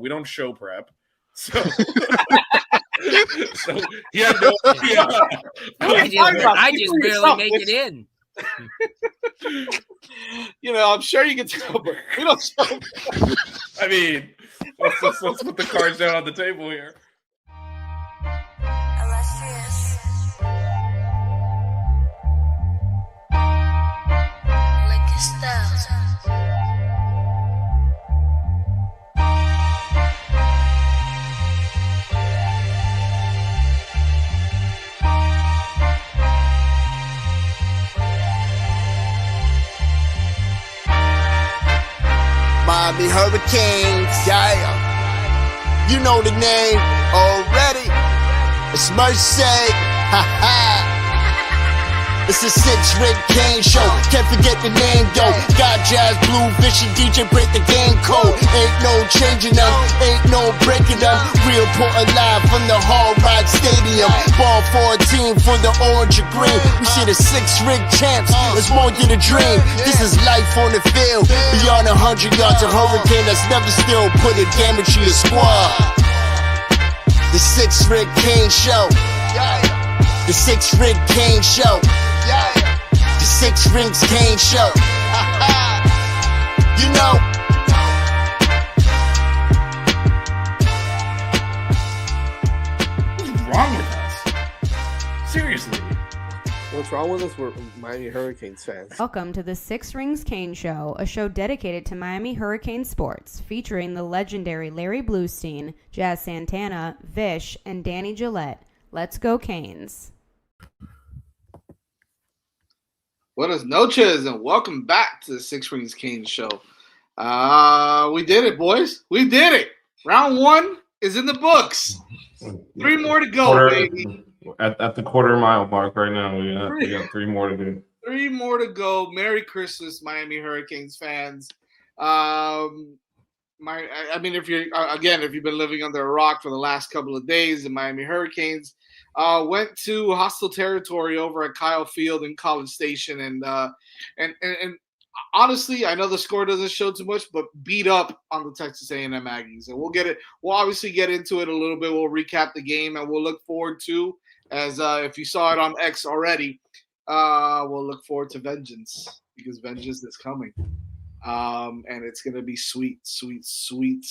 We don't show prep. So, so he had no idea. I just barely make it in. I'm sure you can tell, but we don't show. I mean, let's put the cards down on the table here. Miami Hurricanes, yeah. You know the name already. It's Mercy, ha ha. It's a 6-Rig Kane show. Can't forget the name, yo. Got Jazz, Blue, Vision, DJ, break the game code. Ain't no changing them, ain't no breaking them. Real Portland live from the Hard Rock Stadium. Ball 14 for the orange and green. We see the 6-Rig champs. It's more than a dream. This is life on the field. Beyond 100 yards, a hurricane that's never still put a damage to your squad. The 6-Rig Kane show. The 6-Rig Kane show. The 6-Rig Kane show. You know. What's wrong with us? Seriously. What's wrong with us? We're Miami Hurricanes fans. Welcome to the 6-Rig Kane Show, a show dedicated to Miami Hurricane sports, featuring the legendary Larry Bluestein, Jazz Santana, Vish, and Danny Gillette. Let's go Canes. Buenas noches and welcome back to the 6-Rig Kane show. We did it, boys. We did it. Round 1 is in the books. 3 more to go, baby. At the quarter mile mark right now. We got 3 more to do. 3 more to go. Merry Christmas, Miami Hurricanes fans. If you've been living under a rock for the last couple of days, the Miami Hurricanes went to hostile territory over at Kyle Field in College Station, and honestly, I know the score doesn't show too much, but beat up on the Texas A&M Aggies, and we'll obviously get into it a little bit. We'll recap the game, and we'll look forward to, as if you saw it on X already, we'll look forward to vengeance, because vengeance is coming, and it's gonna be sweet, sweet, sweet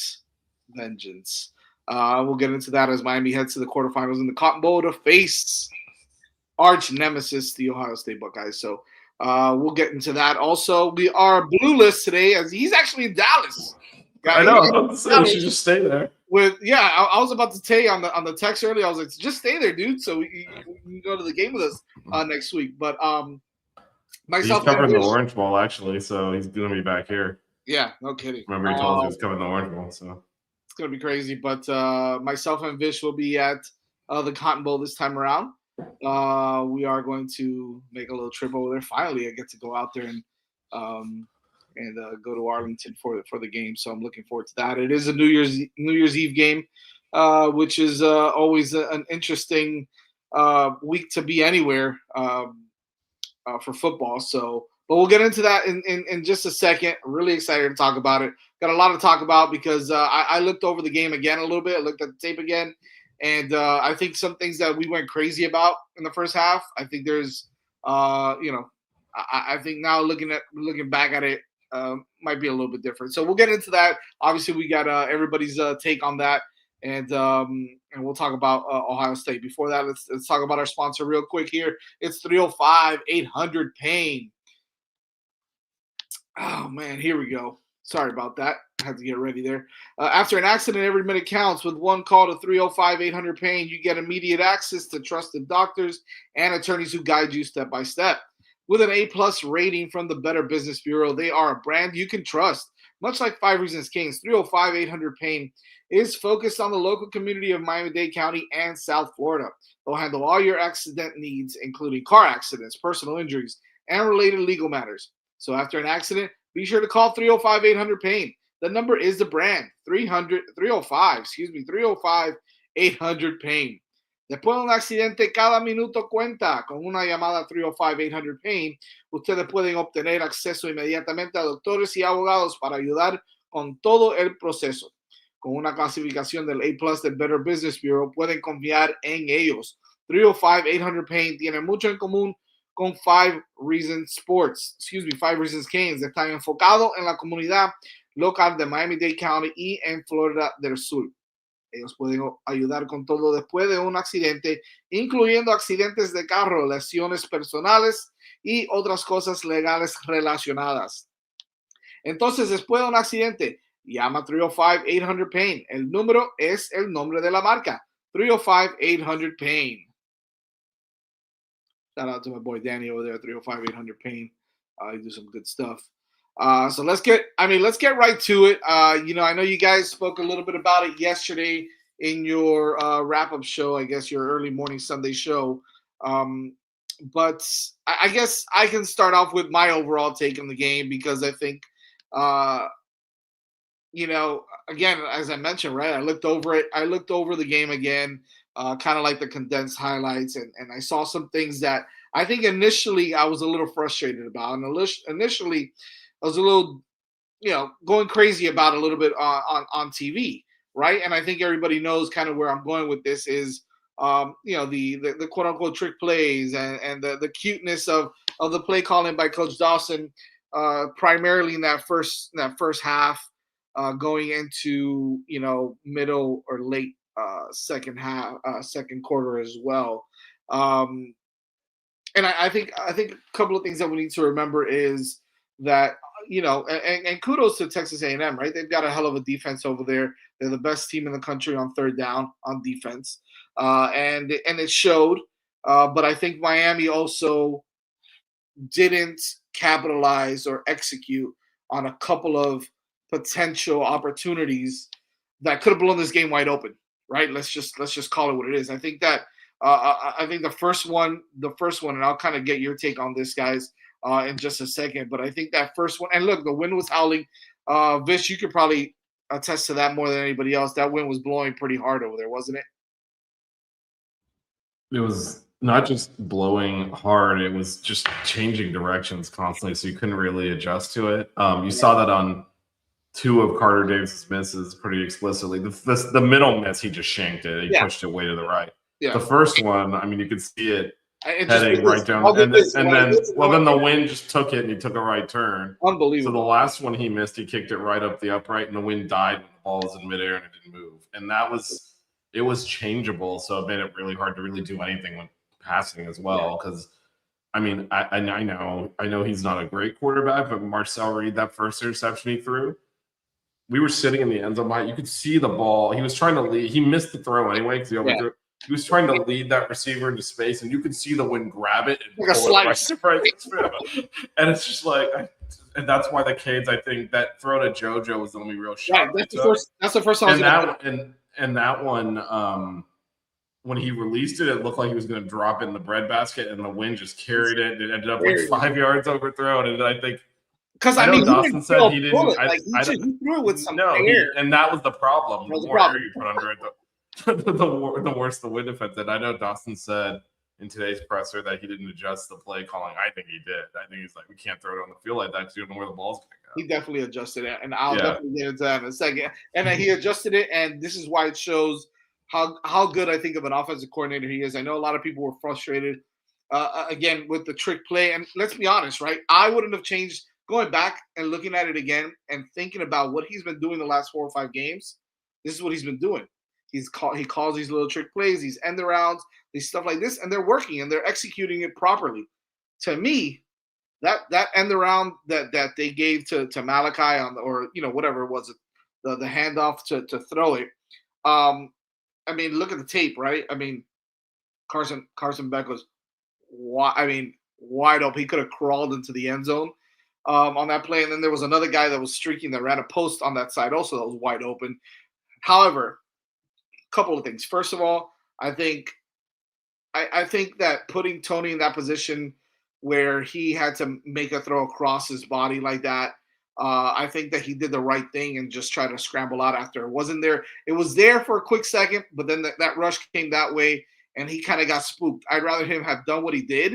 vengeance. We'll get into that as Miami heads to the quarterfinals in the Cotton Bowl to face arch nemesis, the Ohio State Buckeyes. So we'll get into that. Also, we are blueless today, as he's actually in Dallas. I know. We should just stay there. I was about to tell you on the text earlier. I was like, just stay there, dude. So you can go to the game with us next week. But myself, he's covering the Orange Bowl actually, so he's gonna be back here. Yeah, no kidding. Remember, he told us he was covering the Orange Bowl, so. Gonna be crazy, but myself and Vish will be at the Cotton Bowl this time around. We are going to make a little trip over there. Finally, I get to go out there and go to Arlington for the game, so I'm looking forward to that. It is a New Year's Eve game, which is always an interesting week to be anywhere for football. So. But we'll get into that in just a second. Really excited to talk about it. Got a lot to talk about because I looked over the game again a little bit. I looked at the tape again. And I think some things that we went crazy about in the first half, I think there's, I think now looking back at it might be a little bit different. So we'll get into that. Obviously, we got everybody's take on that. And we'll talk about Ohio State. Before that, let's talk about our sponsor real quick here. It's 305-800-PAIN. Oh, man, here we go. Sorry about that. I had to get ready there. After an accident, every minute counts. With one call to 305-800-PAIN, you get immediate access to trusted doctors and attorneys who guide you step by step. With an A-plus rating from the Better Business Bureau, they are a brand you can trust. Much like 5 Reasons Canes, 305-800-PAIN is focused on the local community of Miami-Dade County and South Florida. They'll handle all your accident needs, including car accidents, personal injuries, and related legal matters. So after an accident, be sure to call 305-800-PAIN. The number is the brand, 305-800-PAIN. Después de un accidente, cada minuto cuenta. Con una llamada 305-800-PAIN, ustedes pueden obtener acceso inmediatamente a doctores y abogados para ayudar con todo el proceso. con una clasificación del A+ del Better Business Bureau, pueden confiar en ellos. 305-800-PAIN tiene mucho en común con 5 Reasons Sports, 5 Reasons Canes. Están enfocados en la comunidad local de Miami-Dade County y en Florida del Sur. Ellos pueden ayudar con todo después de un accidente, incluyendo accidentes de carro, lesiones personales y otras cosas legales relacionadas. Entonces, después de un accidente, llama 305-800-PAIN. El número es el nombre de la marca, 305-800-PAIN. Shout out to my boy Danny over there, 305-800-PAIN. He do some good stuff. So let's get right to it. I know you guys spoke a little bit about it yesterday in your wrap-up show, I guess your early morning Sunday show. But I guess I can start off with my overall take on the game because I think, again, as I mentioned, right, I looked over it. I looked over the game again, kind of like the condensed highlights, and I saw some things that I think initially I was a little frustrated about. And initially, I was a little, going crazy about a little bit on TV, right? And I think everybody knows kind of where I'm going with this is, the quote unquote trick plays and the cuteness of the play calling by Coach Dawson, primarily in that first half, going into middle or late second quarter as well. And I think a couple of things that we need to remember is that, and kudos to Texas A&M, right? They've got a hell of a defense over there. They're the best team in the country on third down on defense. And it showed. But I think Miami also didn't capitalize or execute on a couple of potential opportunities that could have blown this game wide open, right? Let's just call it what it is. I think that I think the first one, and I'll kind of get your take on this, guys, in just a second. But I think that first one, and look, the wind was howling. Vish, you could probably attest to that more than anybody else. That wind was blowing pretty hard over there, wasn't it? It was not just blowing hard; it was just changing directions constantly, so you couldn't really adjust to it. You saw that on 2 of Carter Davis's misses pretty explicitly. The middle miss, he just shanked it. He pushed it way to the right. Yeah. The first one, I mean, you could see it heading right down, then the wind just took it and he took a right turn. Unbelievable. So the last one he missed, he kicked it right up the upright, and the wind died when the ball was in midair and it didn't move. And it was changeable, so it made it really hard to really do anything when passing as well. Because I mean, I know he's not a great quarterback, but Marcel Reed, that first interception he threw, we were sitting in the end zone. You could see the ball. He was trying to lead. He missed the throw anyway because he overthrew it. He was trying to lead that receiver into space, and you could see the wind grab it and like a slice. And it's just like, and that's why the Canes, I think that throw to JoJo was the only real shot. Right, that's the first time. And that one, when he released it, it looked like he was going to drop it in the breadbasket, and the wind just carried it. It ended up like 5 yards overthrown, and I think. Because I mean, Dawson said he didn't. He threw it with some air, and that was the problem. The more air you put under it, the worse the wind defense. And I know Dawson said in today's presser that he didn't adjust the play calling. I think he did. I think he's like, we can't throw it on the field like that because you don't know where the ball's going to go. He definitely adjusted it, and I'll definitely get into that in a second. And he adjusted it, and this is why it shows how good I think of an offensive coordinator he is. I know a lot of people were frustrated again with the trick play, and let's be honest, right? I wouldn't have changed. Going back and looking at it again and thinking about what he's been doing the last 4 or 5 games, this is what he's been doing. He calls these little trick plays, these end arounds, these stuff like this, and they're working and they're executing it properly. To me, that end around that they gave to Malachi on whatever it was, the handoff to throw it. I mean, look at the tape, right? I mean, Carson Beck was wide open. He could have crawled into the end zone on that play. And then there was another guy that was streaking that ran a post on that side also that was wide open. However, a couple of things. First of all, I think that putting Tony in that position where he had to make a throw across his body like that, I think that he did the right thing and just tried to scramble out after it wasn't there. It was there for a quick second, but then that rush came that way and he kind of got spooked. I'd rather him have done what he did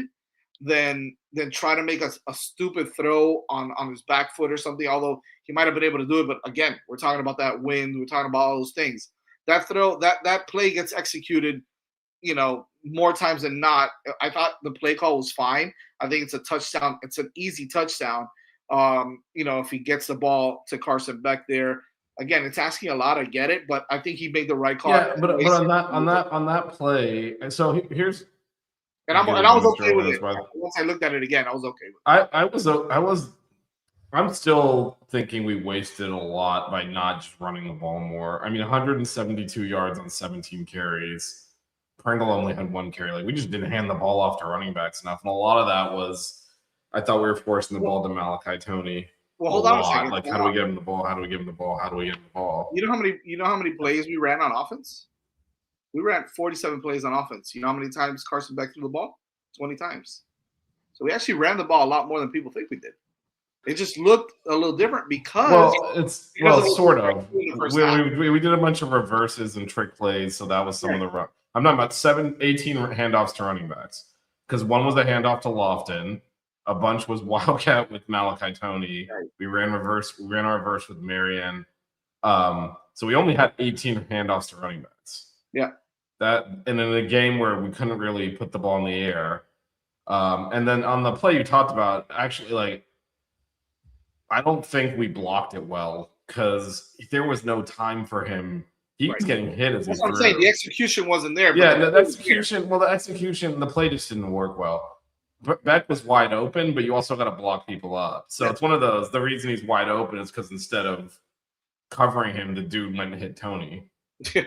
than try to make a stupid throw on his back foot or something. Although he might have been able to do it, but again, we're talking about that wind. We're talking about all those things. That throw, that play gets executed, more times than not. I thought the play call was fine. I think it's a touchdown. It's an easy touchdown. If he gets the ball to Carson Beck there. Again, it's asking a lot. I get it, but I think he made the right call. Yeah, but on that play, and so here's. And I was okay with it. Once I looked at it again, I was okay with it. I'm still thinking we wasted a lot by not just running the ball more. I mean, 172 yards on 17 carries. Pringle only had 1 carry. Like, we just didn't hand the ball off to running backs enough. And a lot of that was, I thought we were forcing the ball to Malachi Tony. Well, hold on a second. Like, how do we get him the ball? How do we give him the ball? How do we get him the ball? You know how many plays we ran on offense? We ran 47 plays on offense. You know how many times Carson Beck threw the ball? 20 times. So we actually ran the ball a lot more than people think we did. It just looked a little different because sort of. We did a bunch of reverses and trick plays, so that was some of the run. I'm talking about 18 handoffs to running backs, because one was a handoff to Lofton, a bunch was wildcat with Malachi Tony. Right. We ran our reverse with Marion. So we only had 18 handoffs to running backs. Yeah. That, and in a game where we couldn't really put the ball in the air. And then on the play you talked about, actually, like, I don't think we blocked it well because there was no time for him. He was getting hit as he threw. I'm saying the execution wasn't there. Yeah, the execution, the play just didn't work well. Beck was wide open, but you also got to block people up. So it's one of those. The reason he's wide open is because instead of covering him, the dude went and hit Tony.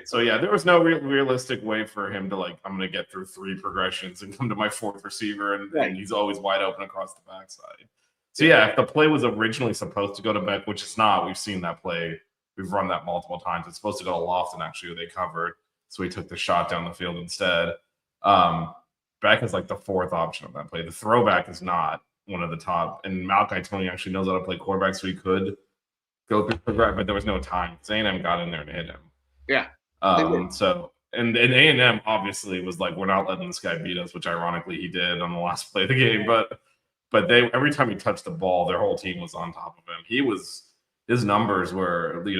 So yeah, there was no realistic way for him to, like, I'm going to get through 3 progressions and come to my 4th receiver, and he's always wide open across the backside. So yeah, if the play was originally supposed to go to Beck, which it's not, we've seen that play. We've run that multiple times. It's supposed to go to Lofton, actually, who they covered. So he took the shot down the field instead. Beck is like the 4th option of that play. The throwback is not one of the top. And Malachi Tony actually knows how to play quarterback, so he could go through progress, but there was no time. A&M got in there and hit him. Yeah. So and A&M obviously was like, we're not letting this guy beat us, which ironically he did on the last play of the game. But they, every time he touched the ball, their whole team was on top of him. His numbers were, the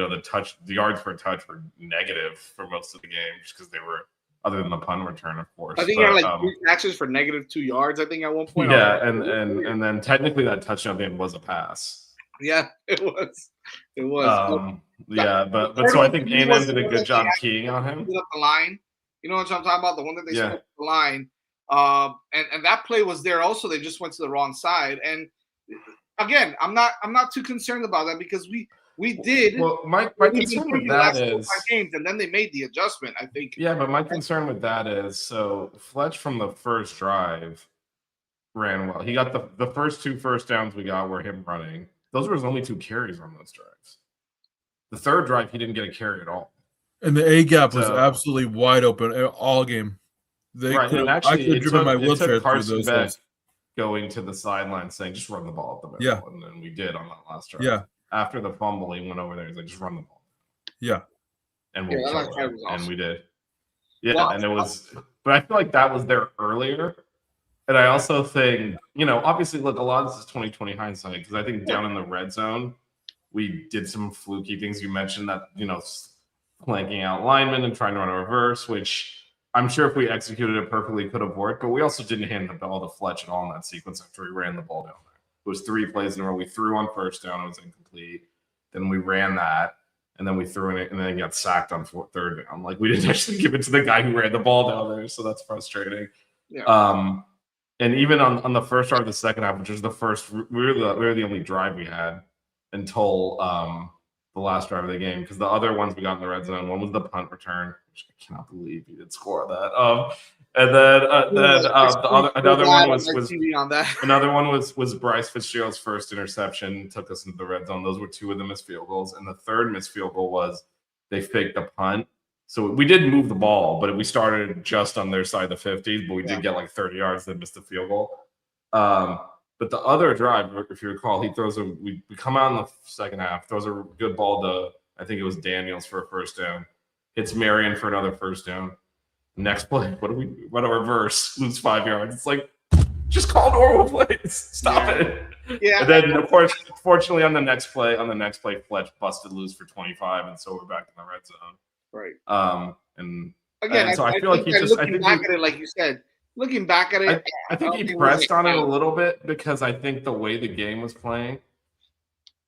yards per touch were negative for most of the game, just because they were, other than the punt return, of course. I think he had like 3 catches for -2 yards, I think, at one point. Yeah, and then technically that touchdown game was a pass. Yeah, it was. It was. But so I think A&M did a good job keying on him. Up the line. You know what I'm talking about? The one that they split up the line. And that play was there also. They just went to the wrong side. And again, I'm not too concerned about that because we did. Well, my concern with that is games, and then they made the adjustment, I think. Yeah, but my concern with that is, so Fletch from the first drive ran well. He got the first 2 first downs we got were him running. Those were his only 2 carries on those drives. The 3rd drive, he didn't get a carry at all. And the A gap was absolutely wide open all game. I could have driven my wheelchair through those days. Going to the sideline saying, just run the ball up the middle. And then we did on that last drive. Yeah. After the fumble, he went over there. He's like, just run the ball. Yeah. And we'll awesome. And we did. Yeah. Well, and it was, but I feel like that was there earlier. And I also think, obviously, look, a lot of this is 2020 hindsight, because I think down in the red zone, we did some fluky things. You mentioned that, flanking out linemen and trying to run a reverse, which I'm sure if we executed it perfectly, could have worked. But we also didn't hand the ball to Fletch at all in that sequence after we ran the ball down there. It was 3 plays in a row. We threw on first down. It was incomplete. Then we ran that. And then we threw in it, and then he got sacked on 3rd down. Like, we didn't actually give it to the guy who ran the ball down there. So that's frustrating. Yeah. And even on the first drive of the second half, which was the first, we were the only drive we had until the last drive of the game, because the other ones we got in the red zone, one was the punt return, which I cannot believe he did score that. And then another one was Bryce Fitzgerald's first interception, took us into the red zone. Those were 2 of the missed field goals, and the 3rd missed field goal was they faked a punt. So we did move the ball, but we started just on their side of the 50s, but we did get like 30 yards. They missed the field goal. But the other drive, if you recall, he throws we come out in the second half, throws a good ball to, I think it was Daniels for a first down. Hits Marion for another first down. Next play, what a reverse, lose 5 yards. It's like, Just call normal plays. Stop it. Yeah. And then, of course, fortunately, on the next play, Fletch busted loose for 25, and so we're back in the red zone. Right. And Again, so I feel think like he that just. looking back at it, like you said, looking back at it, I think he pressed on it a little bit because I think the way the game was playing,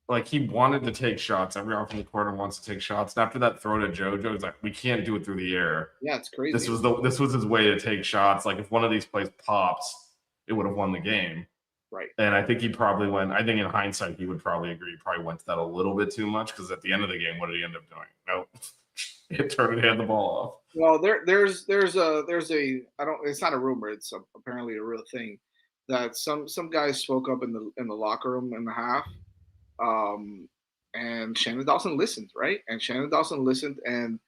like he wanted to take shots. Everyone from the corner wants to take shots. And after that throw to JoJo, he's like, we can't do it through the air. Yeah, it's crazy. This was his way to take shots. Like if one of these plays pops, it would have won the game. Right. And I think he probably went. I think in hindsight, he would probably agree. He probably went to that a little bit too much because at the end of the game, what did he end up doing? Nope. He turned and hand the ball off. Well, there's a I don't. It's not a rumor. It's apparently a real thing that some guys spoke up in the locker room in the half. And Shannon Dawson listened, right? And Shannon Dawson listened. And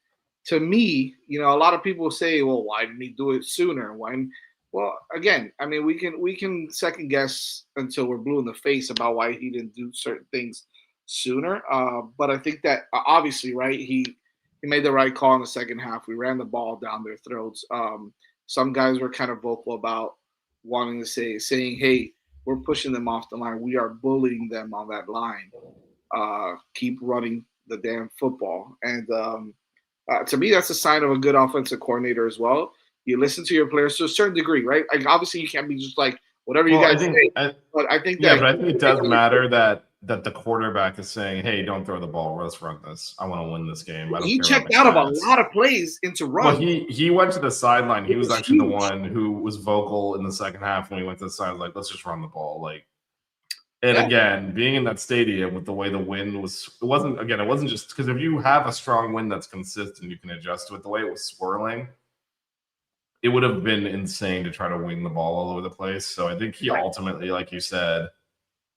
to me, a lot of people say, well, why didn't he do it sooner? Well, again, I mean, we can second guess until we're blue in the face about why he didn't do certain things sooner. But I think that obviously, right, he made the right call in the second half. We ran the ball down their throats. Some guys were kind of vocal about wanting to saying, hey, we're pushing them off the line. We are bullying them on that line. Keep running the damn football. And to me, that's a sign of a good offensive coordinator as well. You listen to your players to a certain degree, right? Like obviously, you can't be just like whatever you guys say. But I think it does matter that the quarterback is saying, "Hey, don't throw the ball. Let's run this. I want to win this game." He checked out of a lot of plays into run. Well, he went to the sideline. He was actually the one who was vocal in the second half when he went to the side, like, "Let's just run the ball." Again, being in that stadium with the way the wind was, it wasn't just because if you have a strong wind that's consistent, you can adjust to it. The way it was swirling, it would have been insane to try to wing the ball all over the place. So I think he ultimately, like you said,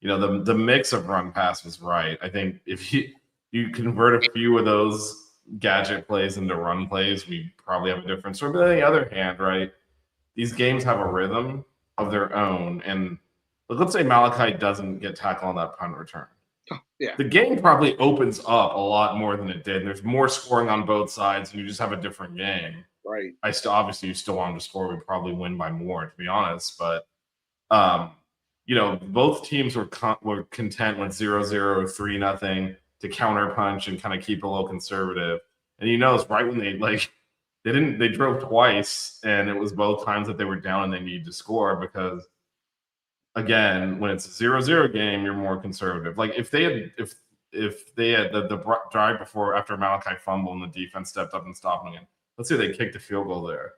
the mix of run pass was right. I think if you convert a few of those gadget plays into run plays, we probably have a different story. But on the other hand, right, these games have a rhythm of their own. And let's say Malachi doesn't get tackled on that punt return. Yeah. The game probably opens up a lot more than it did. And there's more scoring on both sides, and you just have a different game. Right. Obviously you still want them to score. We'd probably win by more, to be honest. But both teams were content with 0-0 or 3-0 to counter punch and kind of keep a little conservative. And it's right when they drove twice, and it was both times that they were down and they needed to score because, again, when it's a 0-0 game, you're more conservative. Like if they had the drive before after Malachi fumbled and the defense stepped up and stopped him again. Let's say they kicked a field goal there.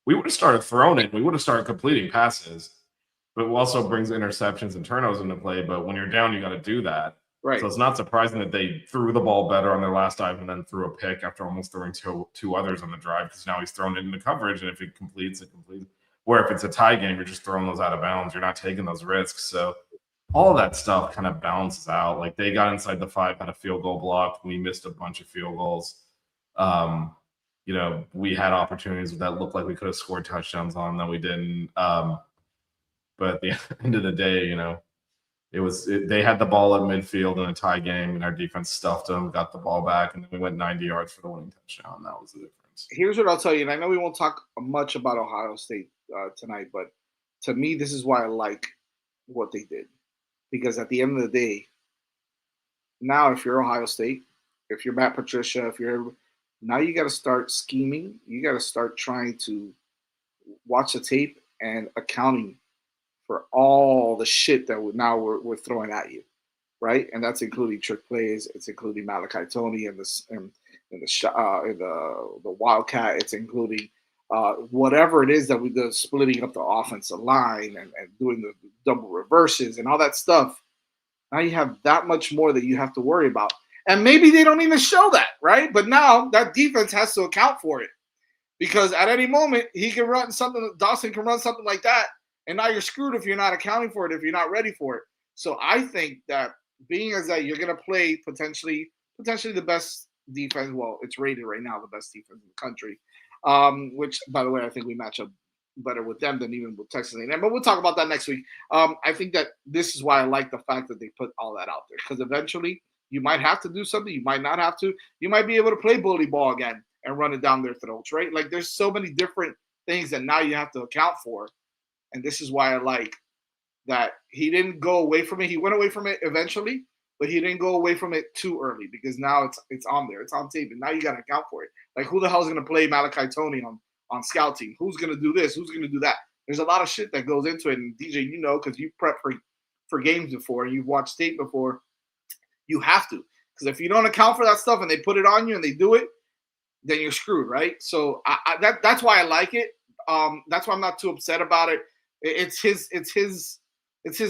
We would have started throwing it. We would have started completing passes. But it also brings interceptions and turnovers into play. But when you're down, you got to do that. Right. So it's not surprising that they threw the ball better on their last drive and then threw a pick after almost throwing two others on the drive because now he's thrown it into coverage. And if it completes, it completes. Where if it's a tie game, you're just throwing those out of bounds. You're not taking those risks. So all of that stuff kind of balances out. Like they got inside the 5, had a field goal blocked. We missed a bunch of field goals. We had opportunities that looked like we could have scored touchdowns on that we didn't. But at the end of the day, they had the ball at midfield in a tie game, and our defense stuffed them, got the ball back, and then we went 90 yards for the winning touchdown. That was the difference. Here's what I'll tell you, and I know we won't talk much about Ohio State tonight, but to me, this is why I like what they did. Because at the end of the day, now if you're Ohio State, if you're Matt Patricia, now you got to start scheming. You got to start trying to watch the tape and accounting for all the shit that we're throwing at you, right? And that's including trick plays. It's including Malachi Tony and the Wildcat. It's including whatever it is that we do, splitting up the offensive line and doing the double reverses and all that stuff. Now you have that much more that you have to worry about. And maybe they don't even show that, right? But now that defense has to account for it because at any moment he can run something. Dawson can run something like that. And now you're screwed if you're not accounting for it, if you're not ready for it. So I think that being as that you're going to play potentially the best defense. Well, it's rated right now the best defense in the country, which, by the way, I think we match up better with them than even with Texas A&M. But we'll talk about that next week. I think that this is why I like the fact that they put all that out there because eventually you might have to do something. You might not have to. You might be able to play bully ball again and run it down their throats, right? Like there's so many different things that now you have to account for. and this is why I like that he didn't go away from it. He went away from it eventually, but he didn't go away from it too early because now it's on there. It's on tape, and now you got to account for it. Like, who the hell is going to play Malachi Tony on scout team? Who's going to do this? Who's going to do that? There's a lot of shit that goes into it. And DJ, you know, because you prep for games before, you've watched tape before, you have to. Because if you don't account for that stuff and they put it on you and they do it, then you're screwed, right? So that's why I like it. That's why I'm not too upset about it. It's his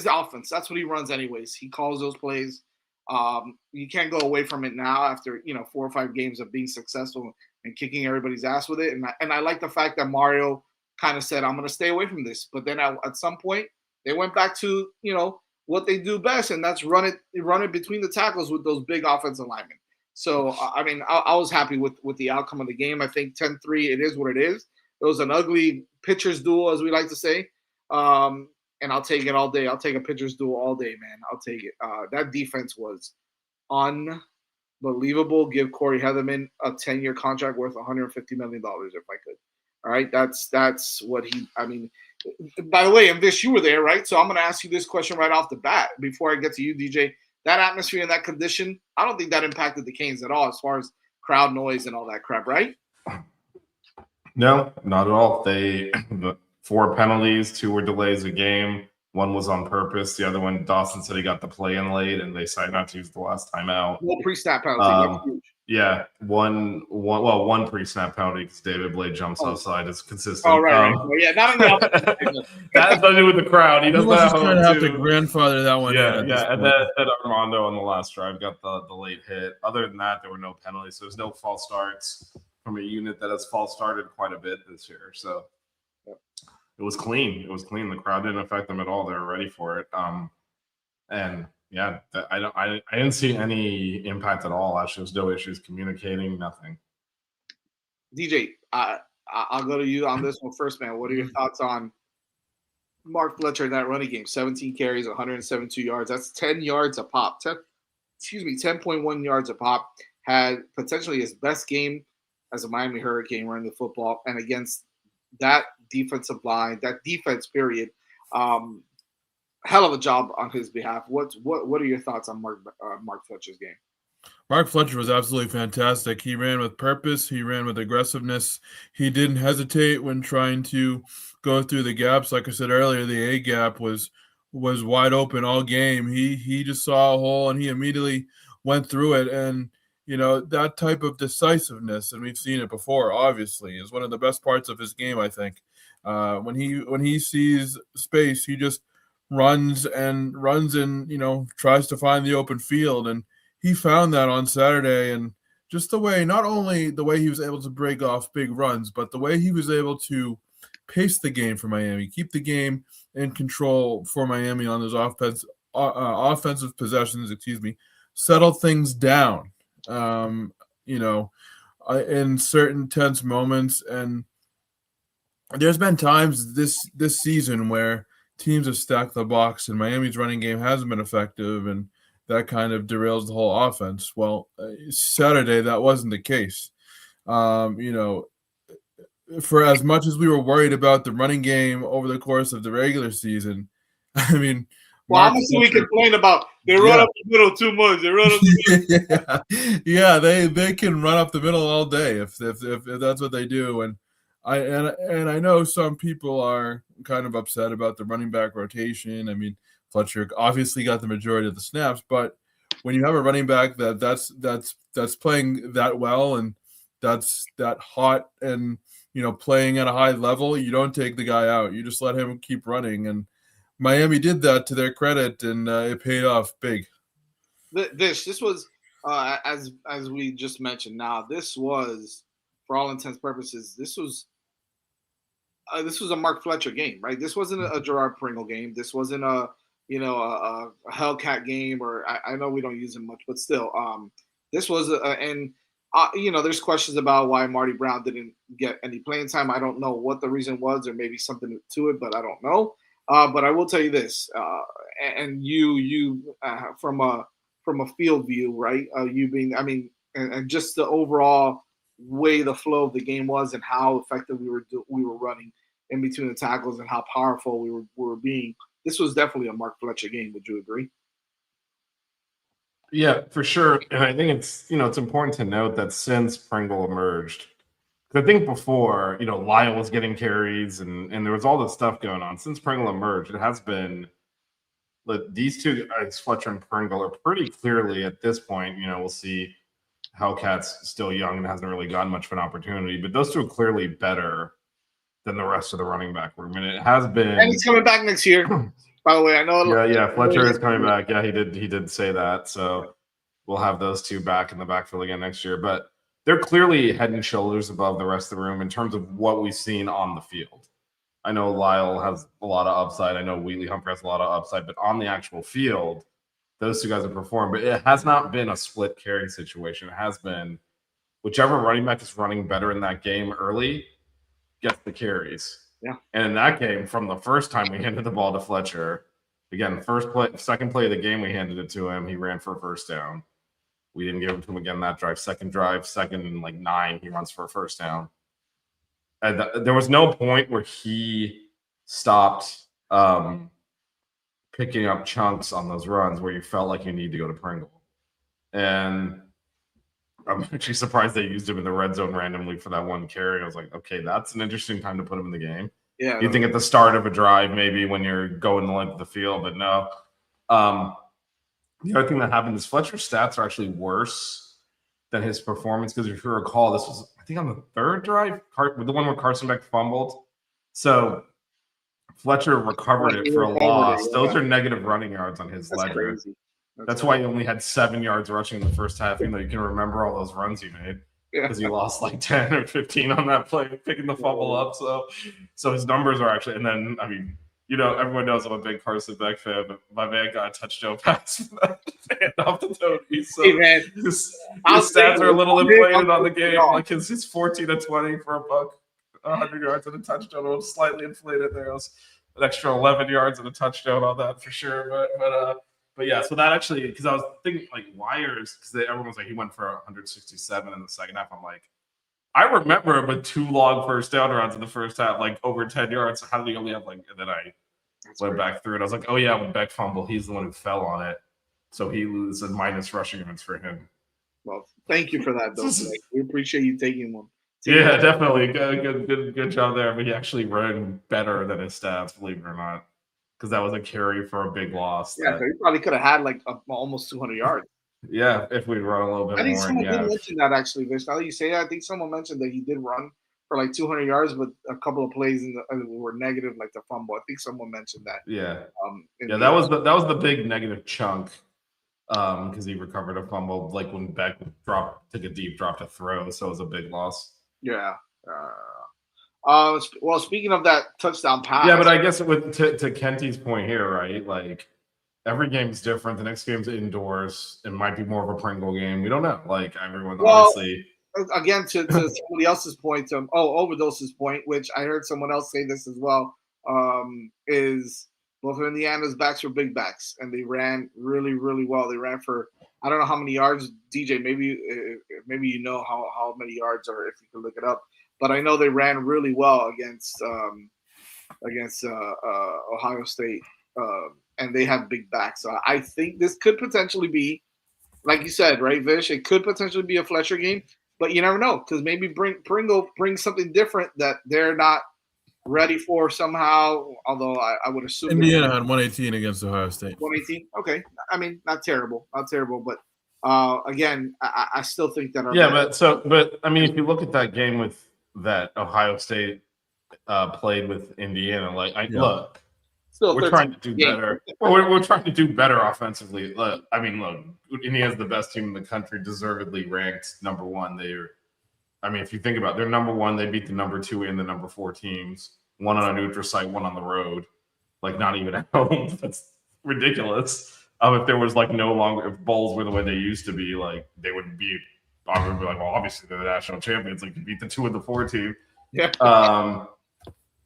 offense. That's what he runs anyways. He calls those plays. You can't go away from it now after 4 or 5 games of being successful and kicking everybody's ass with it. And I like the fact that Mario kind of said, I'm going to stay away from this. But then at some point, they went back to what they do best, and that's run it between the tackles with those big offensive linemen. So I mean, I was happy with the outcome of the game. I think 10-3, it is what it is. It was an ugly pitcher's duel, as we like to say. And I'll take it all day. I'll take a pitcher's duel all day, man. I'll take it. That defense was unbelievable. Give Corey Heatherman a 10-year contract worth $150 million if I could. All right, that's what he. I mean, by the way, and Vish, you were there, right? So I'm going to ask you this question right off the bat before I get to you, DJ. That atmosphere and that condition, I don't think that impacted the Canes at all as far as crowd noise and all that crap, right? No, not at all. They 4 penalties, 2 were delays a game. 1 was on purpose. The other one, Dawson said he got the play in late, and they decided not to use the last time out. Well, pre-snap penalty. That's huge. Yeah, one pre-snap penalty because David Blade jumps outside is consistent. Oh, right. Well, yeah, not enough. That has nothing to do with the crowd. He doesn't have to grandfather that one. Yeah, and then Armando on the last drive got the late hit. Other than that, there were no penalties. So there's no false starts from a unit that has false started quite a bit this year. So it was clean. The crowd didn't affect them at all. They were ready for it. And yeah, I didn't see any impact at all. Actually, there's no issues communicating, nothing. DJ, I'll go to you on this one first, man. What are your thoughts on Mark Fletcher in that running game? 17 carries, 172 yards. That's 10 yards a pop. 10.1 yards a pop. Had potentially his best game as a Miami Hurricane running the football, and against that defensive line, that defense period. Hell of a job on his behalf. What are your thoughts on Mark Fletcher's game? Mark Fletcher was absolutely fantastic. He ran with purpose. He ran with aggressiveness. He didn't hesitate when trying to go through the gaps. Like I said earlier, the A gap was wide open all game. He just saw a hole and he immediately went through it. And that type of decisiveness, and we've seen it before, obviously, is one of the best parts of his game. I think when he sees space, he just runs and tries to find the open field. And he found that on Saturday. And just not only the way he was able to break off big runs, but the way he was able to pace the game for Miami, keep the game in control for Miami on those offensive possessions, settle things down, in certain tense moments. And there's been times this season where teams have stacked the box and Miami's running game hasn't been effective, and that kind of derails the whole offense. Well, Saturday, that wasn't the case. For as much as we were worried about the running game over the course of the regular season, I mean, well, how much do we complain about? They run up the middle too much. They run up the middle. Yeah, they can run up the middle all day if that's what they do. And I know some people are kind of upset about the running back rotation. I mean, Fletcher obviously got the majority of the snaps, but when you have a running back that's playing that well and that's that hot and playing at a high level, you don't take the guy out. You just let him keep running. And Miami did that to their credit, and it paid off big. This was as we just mentioned. Now this was, for all intents and purposes, this was a Mark Fletcher game, right? This wasn't a Gerard Pringle game. This wasn't a Hellcat game, or I know we don't use him much, but still, this was there's questions about why Marty Brown didn't get any playing time. I don't know what the reason was, or maybe something to it, but I don't know. But I will tell you this, and you from a field view, right? And just the overall way the flow of the game was and how effective we were running. in between the tackles and how powerful we were being. This was definitely a Mark Fletcher game. Would you agree? Yeah, for sure. And I think it's important to note that since Pringle emerged, because I think before, Lyle was getting carries and there was all this stuff going on. Since Pringle emerged, it has been these two guys, Fletcher and Pringle, are pretty clearly at this point. We'll see. Hellcat's still young and hasn't really gotten much of an opportunity, but those two are clearly better than the rest of the running back room. And it has been. And he's coming back next year. By the way, I know. Yeah, Fletcher is coming back. Yeah, he did say that. So we'll have those two back in the backfield again next year. But they're clearly head and shoulders above the rest of the room in terms of what we've seen on the field. I know Lyle has a lot of upside. I know Wheatley Humphrey has a lot of upside, but on the actual field, those two guys have performed. But it has not been a split carry situation. It has been whichever running back is running better in that game early gets the carries. Yeah. And in that game, from the first time we handed the ball to Fletcher, again, second play of the game, we handed it to him. He ran for a first down. We didn't give it to him again that drive. Second and 9, he runs for a first down. And there was no point where he stopped picking up chunks on those runs where you felt like you need to go to Pringle. And I'm actually surprised they used him in the red zone randomly for that one carry. I was like, okay, that's an interesting time to put him in the game. Yeah. You think at the start of a drive, maybe when you're going the length of the field, but no. The other thing that happened is Fletcher's stats are actually worse than his performance because if you recall, this was, I think, on the third drive, the one where Carson Beck fumbled. So Fletcher recovered it for a loss. Those are negative running yards on his ledger. That's why he only had 7 yards rushing in the first half, even though you can remember all those runs he made. Because he lost like 10 or 15 on that play, picking the fumble up. So his numbers are actually, and then, I mean, everyone knows I'm a big Carson Beck fan, but my man got a touchdown pass off the Tony. So hey, man. His stats are a little inflated on the game. Like his 14 to 20 for a buck, 100 yards and a touchdown. It was slightly inflated there. It was an extra 11 yards and a touchdown on that for sure. But yeah, so that actually, because I was thinking like wires, because everyone was like, he went for 167 in the second half. I'm like, I remember him with 2 long first down runs in the first half, like over 10 yards. So how did he only have and then I went back through it. I was like, oh yeah, when Beck fumbled, he's the one who fell on it. So he loses minus rushing yards for him. Well, thank you for that, though. We appreciate you taking one. Yeah, definitely. Good job there. But he actually ran better than his stats, believe it or not. Because that was a carry for a big loss. Yeah, so he probably could have had almost 200 yards. Yeah, if we'd run a little bit more. I think someone did mention that actually, Vish. Now that you say that, I think someone mentioned that he did run for like 200 yards, but a couple of plays were negative, like the fumble. I think someone mentioned that. Yeah. That was the big negative chunk because he recovered a fumble, like when Beck took a deep drop to throw, so it was a big loss. Yeah. Well, speaking of that touchdown pass. Yeah, but I guess to Kenty's point here, right? Like every game's different. The next game's indoors. It might be more of a Pringle game. We don't know. Like everyone, obviously. Again, to somebody else's point, Overdose's point, which I heard someone else say this as well, is both of Indiana's backs were big backs, and they ran really, really well. They ran for I don't know how many yards, DJ. Maybe you know how many yards, or if you can look it up. But I know they ran really well against Ohio State, and they have big backs. So I think this could potentially be, like you said, right, Vish? It could potentially be a Fletcher game, but you never know because maybe Pringle brings something different that they're not ready for somehow. Although I would assume Indiana had 118 against Ohio State. 118, okay. I mean, not terrible, but again, I still think that. But I mean, if you look at that game with that Ohio State played with Indiana, look, we're trying to do better. We're trying to do better offensively. Look, Indiana's the best team in the country, deservedly ranked number 1. If you think about it, they're number 1. They beat the number 2 and the number 4 teams. One on a neutral site, one on the road. Like not even at home. That's ridiculous. If there was if bowls were the way they used to be, they would be. I would be like, well, obviously they're the national champions. Like you beat the 2 and the 4 team. Yeah.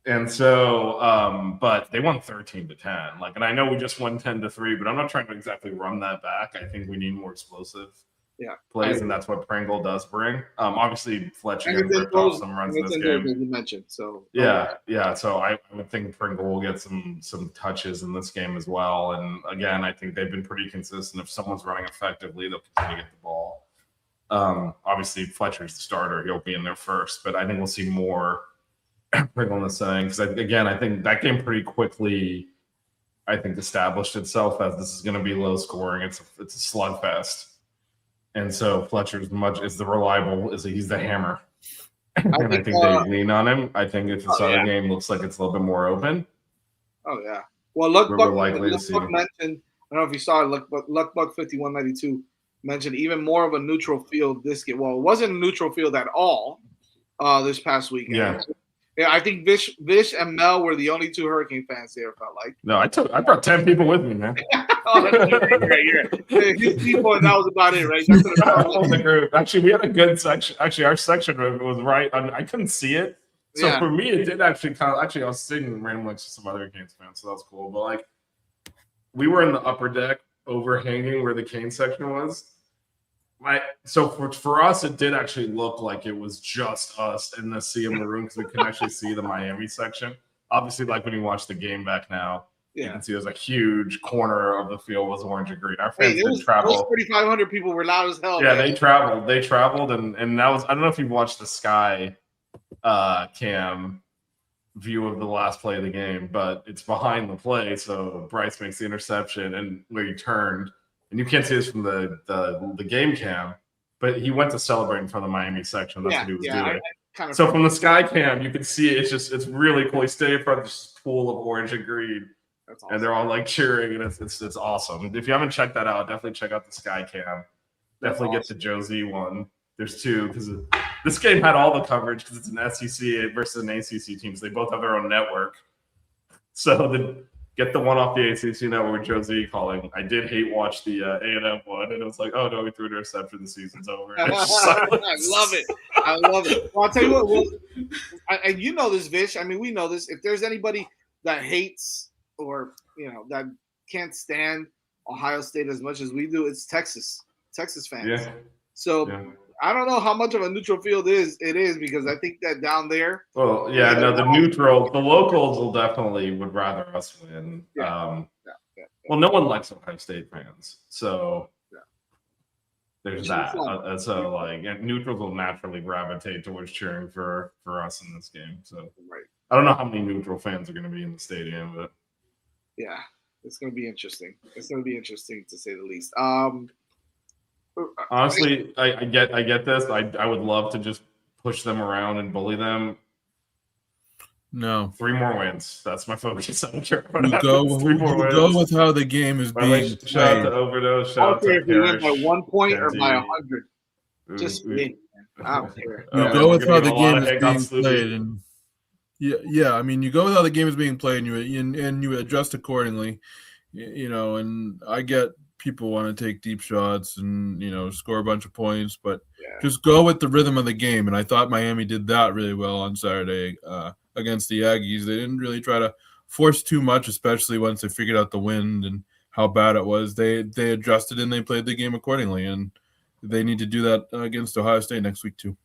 And so, but they won 13-10. And I know we just won 10-3, but I'm not trying to exactly run that back. I think we need more explosive plays, and that's what Pringle does bring. Obviously, Fletcher And it's ripped off indoors, some runs and in it's this indoors, game. as you mentioned. So Yeah. So I would think Pringle will get some touches in this game as well. And again, I think they've been pretty consistent. If someone's running effectively, they'll continue to get the ball. Obviously, Fletcher's the starter; he'll be in there first. But I think we'll see more Pringle in this thing because I think that game pretty quickly, I think, established itself as this is going to be low scoring. It's a slugfest. And so Fletcher's he's the hammer. And I think they lean on him. I think if this other game looks like it's a little bit more open. Oh yeah. Well, Luck Buck mentioned. I don't know if you saw it. Luck Buck 5192 mentioned even more of a neutral field this game. Well, it wasn't a neutral field at all this past weekend. Yeah, I think Vish and Mel were the only two Hurricane fans there. Felt like. No, I brought 10 people with me, man. Oh, that's right. His people, and that was about it, right? The group. Actually, we had a good section. Actually, our section was right. I couldn't see it, so for me, it did actually kind of. Actually, I was sitting randomly next to some other Canes fans, so that was cool. But like, we were in the upper deck, overhanging where the Cane section was. So for us, it did actually look like it was just us in the sea in the room because we can actually see the Miami section. Obviously, like when you watch the game back now, you can see there's a huge corner of the field was orange and green. Our fans did travel. Those 3,500 people were loud as hell. Yeah, man. they traveled, and that was. I don't know if you've watched the Sky cam view of the last play of the game, but it's behind the play, so Bryce makes the interception and where he turned. And you can't see this from the game cam, but he went to celebrate in front of the Miami section. That's what he was doing. So from the Sky cam, you can see it's really cool. He stayed in front of this pool of orange and green, awesome. And they're all like cheering, and it's awesome. If you haven't checked that out, definitely check out the Sky cam. Definitely get the Josie one. There's two because this game had all the coverage because it's an SEC versus an ACC team. So they both have their own network. So get the one off the ACC network with Josie calling. I did hate watch the A&M one, and it was like, oh no, we threw an interception. The season's over. I love it. Well, I'll tell you what. And you know this, Vish. I mean, we know this. If there's anybody that hates or that can't stand Ohio State as much as we do, it's Texas fans. Yeah. So. Yeah. I don't know how much of a neutral field it is because I think that down there. Well, yeah, no, the locals would rather us win. Well, no one likes Ohio State fans, so there's that. Neutrals will naturally gravitate towards cheering for us in this game. So I don't know how many neutral fans are going to be in the stadium, but yeah, it's going to be interesting. It's going to be interesting to say the least. Honestly, I get this. I would love to just push them around and bully them. No. 3 more wins. That's my focus. I don't care about that. Go with how the game is being played. Shout out to Overdose. Shout out to if we win by 1 point or by 100. Just me. I don't care. You go with how the game is being played, and yeah. I mean, you go with how the game is being played, and you adjust accordingly. And I get people want to take deep shots and score a bunch of points, but just go with the rhythm of the game. And I thought Miami did that really well on Saturday against the Aggies. They didn't really try to force too much, especially once they figured out the wind and how bad it was. They adjusted and they played the game accordingly, and they need to do that against Ohio State next week too.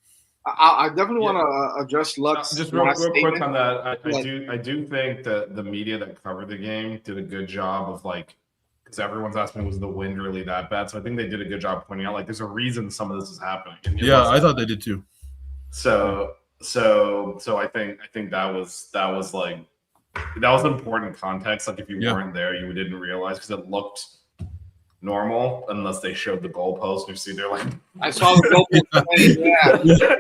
I definitely want to address Luck's just real quick on that. I do think that the media that covered the game did a good job of because everyone's asking, was the wind really that bad? So I think they did a good job pointing out there's a reason some of this is happening. I thought they did too. So I think that was important context. Like if you weren't there, you didn't realize because it looked normal unless they showed the goalpost. You see, they're like, I saw the goalpost.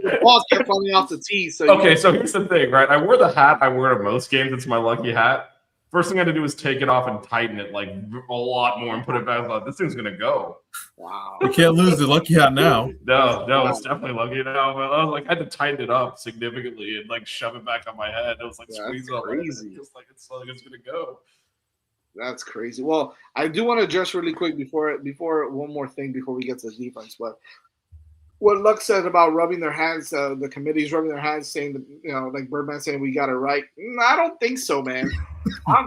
The ball kept falling off the tee. So so here's the thing, right? I wore the hat I wear to most games. It's my lucky hat. First thing I had to do was take it off and tighten it a lot more and put it back. I thought, this thing's gonna go. Wow. You can't lose the lucky hat now. No, it's definitely lucky now. But I was I had to tighten it up significantly and shove it back on my head. It was squeeze up. Crazy. Just it's gonna go. That's crazy. Well, I do want to address really quick before one more thing before we get to defense. But what Luck said about rubbing their hands, the committee's rubbing their hands, saying that like Birdman saying we got it right. I don't think so, man.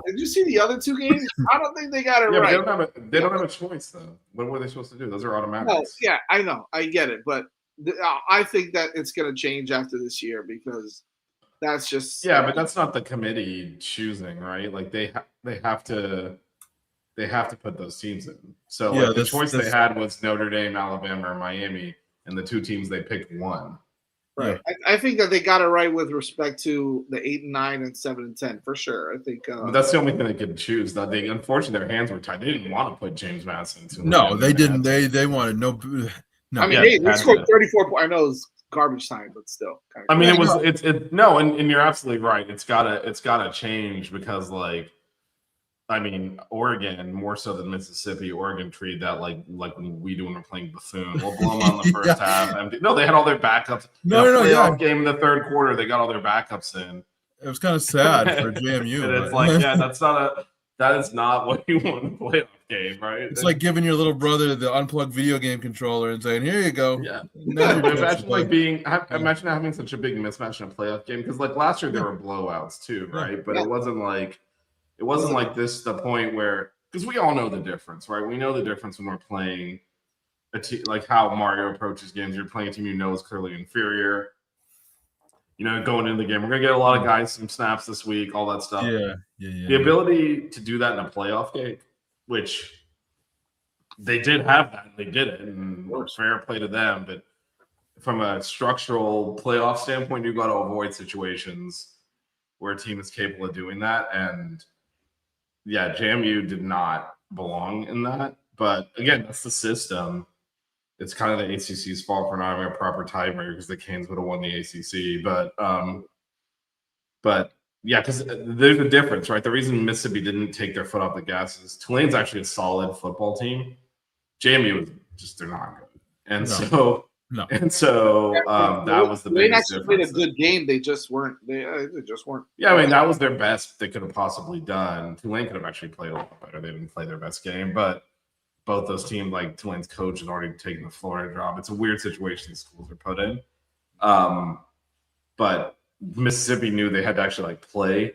Did you see the other two games? I don't think they got it Yeah, right. but they don't have a choice though. What were they supposed to do? Those are automatics. No, yeah, I know, I get it, but I think that it's going to change after this year because that's just but that's not the committee choosing, right? Like they have to put those teams in. So like, the choice they had was Notre Dame, Alabama, or Miami, and the two teams they picked won. Right. I think that they got it right with respect to the 8 and 9 and 7 and 10 for sure. I think but that's the only thing they could choose. That they unfortunately their hands were tied. They didn't want to put James Madison. No, they didn't. They wanted no. I mean, they scored 34 points. I know it's garbage time, but still. I mean, and you're absolutely right. It's gotta change because like. I mean, Oregon more so than Mississippi. Oregon treated that like when we do when we're playing buffoon. We'll blow them on the first half. No, they had all their backups. Playoff game in the third quarter, they got all their backups in. It was kind of sad for JMU. And it's like, that is not what you want in a playoff game, right? It's like giving your little brother the unplugged video game controller and saying, "Here you go." Yeah. Imagine having such a big mismatch in a playoff game because like last year there were blowouts too, right? But it wasn't like this the point where because we all know the difference, right? We know the difference when we're playing a team like how Mario approaches games. You're playing a team you know is clearly inferior. You know, going into the game, we're gonna get a lot of guys some snaps this week, all that stuff. Yeah. The ability to do that in a playoff game, which they did have that, and they did it, and fair play to them. But from a structural playoff standpoint, you've got to avoid situations where a team is capable of doing that. And yeah, JMU did not belong in that. But again, that's the system. It's kind of the ACC's fault for not having a proper tiebreaker because the Canes would have won the ACC. But yeah, because there's a difference, right? The reason Mississippi didn't take their foot off the gas is Tulane's actually a solid football team. JMU is they're not good, and so that was the biggest difference. They actually played a good game. They just weren't. They just weren't. Yeah, I mean that was their best they could have possibly done. Tulane could have actually played a lot better. They didn't play their best game, but both those teams, like Tulane's coach, had already taken the Florida job. It's a weird situation these schools are put in. But Mississippi knew they had to actually play.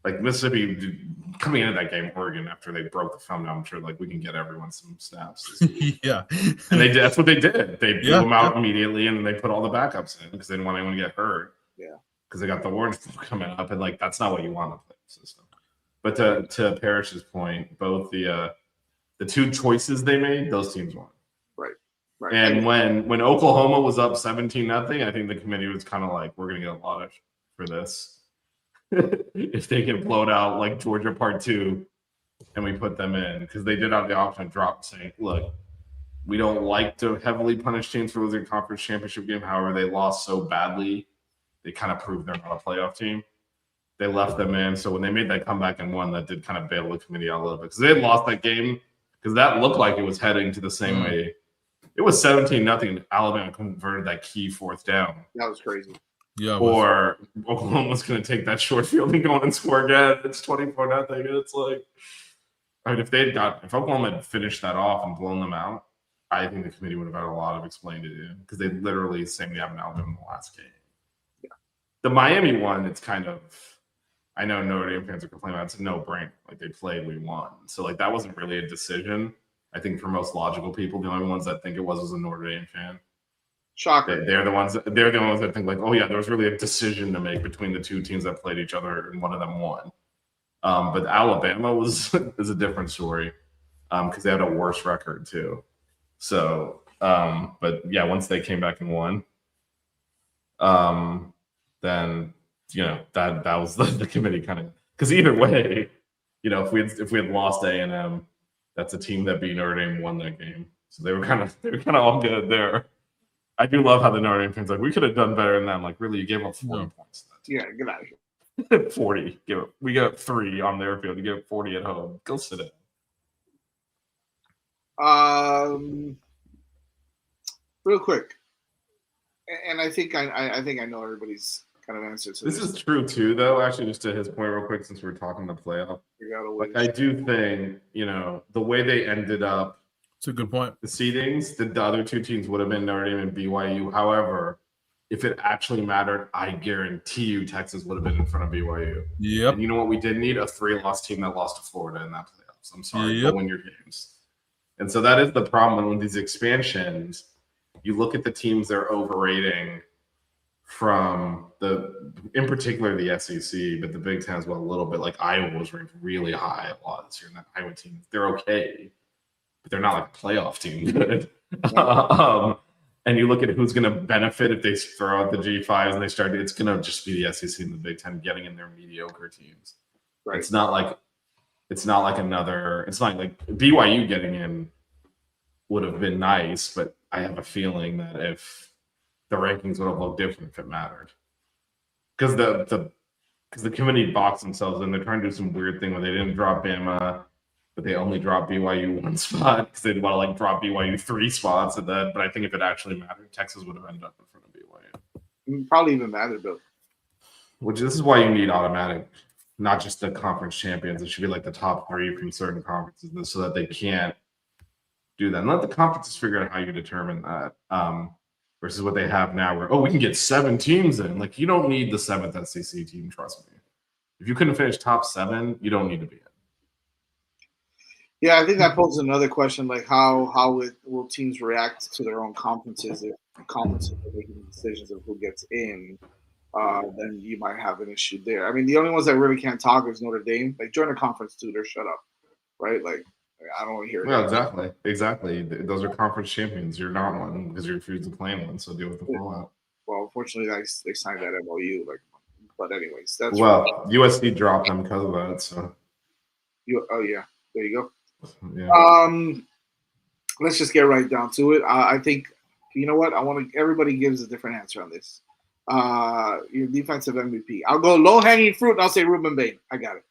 Like Mississippi coming into that game, Oregon, after they broke the film, I'm sure we can get everyone some snaps. Yeah, and they did. That's what they did. They blew them out immediately, and then they put all the backups in because they didn't want anyone to get hurt. Yeah, because they got the orange coming up, and that's not what you want to play the system. But to Parrish's point, both the two choices they made, those teams won. Right. And when Oklahoma was up 17-0, I think the committee was kind of like, we're going to get a lot of for this. If they get blown out like Georgia Part 2 and we put them in, because they did have the option of drop saying, look, we don't like to heavily punish teams for losing conference championship game. However, they lost so badly, they kind of proved they're not a playoff team. They left them in. So when they made that comeback and won, that did kind of bail the committee out a little bit because they had lost that game because that looked like it was heading to the same way. It was 17-0. Alabama converted that key fourth down. That was crazy. Yeah. Or Oklahoma was going to take that short field and go and score again. It's 24-0. It's like, I mean, if Oklahoma had finished that off and blown them out, I think the committee would have had a lot of explaining to do because they literally same thing happened to Alabama in the last game. Yeah. The Miami one, it's kind of, I know Notre Dame fans are complaining about it. It's a no-brainer. They played, we won. So that wasn't really a decision. I think for most logical people, the only ones that think it was a Notre Dame fan. Shocker. They're the ones that think oh yeah, there was really a decision to make between the two teams that played each other and one of them won. But Alabama is a different story because they had a worse record too. So, but yeah, once they came back and won, then that was the committee kind of because either way, if we had lost A&M, that's a team that beat Notre Dame won that game. So they were kind of all good there. I do love how the Notre Dame fans we could have done better than them. Really, you gave up 40 points. Yeah, get out of here. 40. We got 3 on their field. You give 40 at home. Go sit down. Real quick, and I think I know everybody's kind of answer to this. This is true too, though. Actually, just to his point, real quick, since we're talking the playoff, I do think the way they ended up. It's a good point. The seedings, the other two teams would have been Notre Dame and BYU. However, if it actually mattered, I guarantee you Texas would have been in front of BYU. Yep. And you know what we did need? A 3-loss team that lost to Florida in that playoffs. I'm sorry, Yep. go win your games. And so that is the problem with these expansions. You look at the teams they're overrating from in particular the SEC, but the Big Ten as well a little bit. Like Iowa was ranked really high a lot this year, and that Iowa team, they're okay, but they're not like a playoff team good. And you look at who's going to benefit if they throw out the G5s and they start. It's going to just be the SEC and the Big Ten getting in their mediocre teams. Right. It's not like another. It's not like BYU getting in would have been nice, but I have a feeling that if the rankings would have looked different if it mattered, because the committee boxed themselves and they're trying to do some weird thing where they didn't drop Bama, but they only dropped BYU 1 spot because they didn't want to like drop BYU 3 spots and then. But I think if it actually mattered, Texas would have ended up in front of BYU. Probably even mattered, Bill. Which this is why you need automatic, not just the conference champions. It should be like the top 3 from certain conferences, so that they can't do that. And let the conferences figure out how you determine that. Versus what they have now, where we can get 7 teams in. Like you don't need the 7th SEC team. Trust me. If you couldn't finish top 7, you don't need to be in. Yeah, I think that poses another question, like how will teams react to their own conferences if conferences are making decisions of who gets in? Then you might have an issue there. I mean, the only ones that really can't talk is Notre Dame. Like join a conference too, they're shut up, right? Like I don't want to hear it. Well, exactly. Those are conference champions. You're not one because you refused to play one. So deal with the fallout. Well, unfortunately, they signed that MOU. But anyways, that's USC dropped them because of that. So yeah, there you go. Yeah. Let's just get right down to it. I think you know what I want to. Everybody gives a different answer on this. Your defensive MVP. I'll go low hanging fruit. And I'll say Ruben Bain. I got it.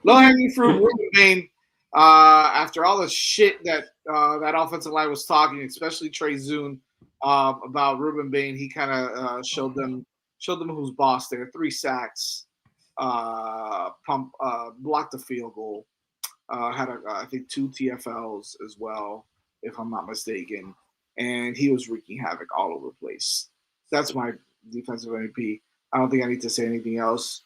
Low hanging fruit, Ruben Bain. After all the shit that that offensive line was talking, especially Trey Zune, about Ruben Bain, he kind of showed them who's boss there. 3 sacks, blocked a field goal. Had I think 2 TFLs as well, if I'm not mistaken, and he was wreaking havoc all over the place. That's my defensive MVP. I don't think I need to say anything else.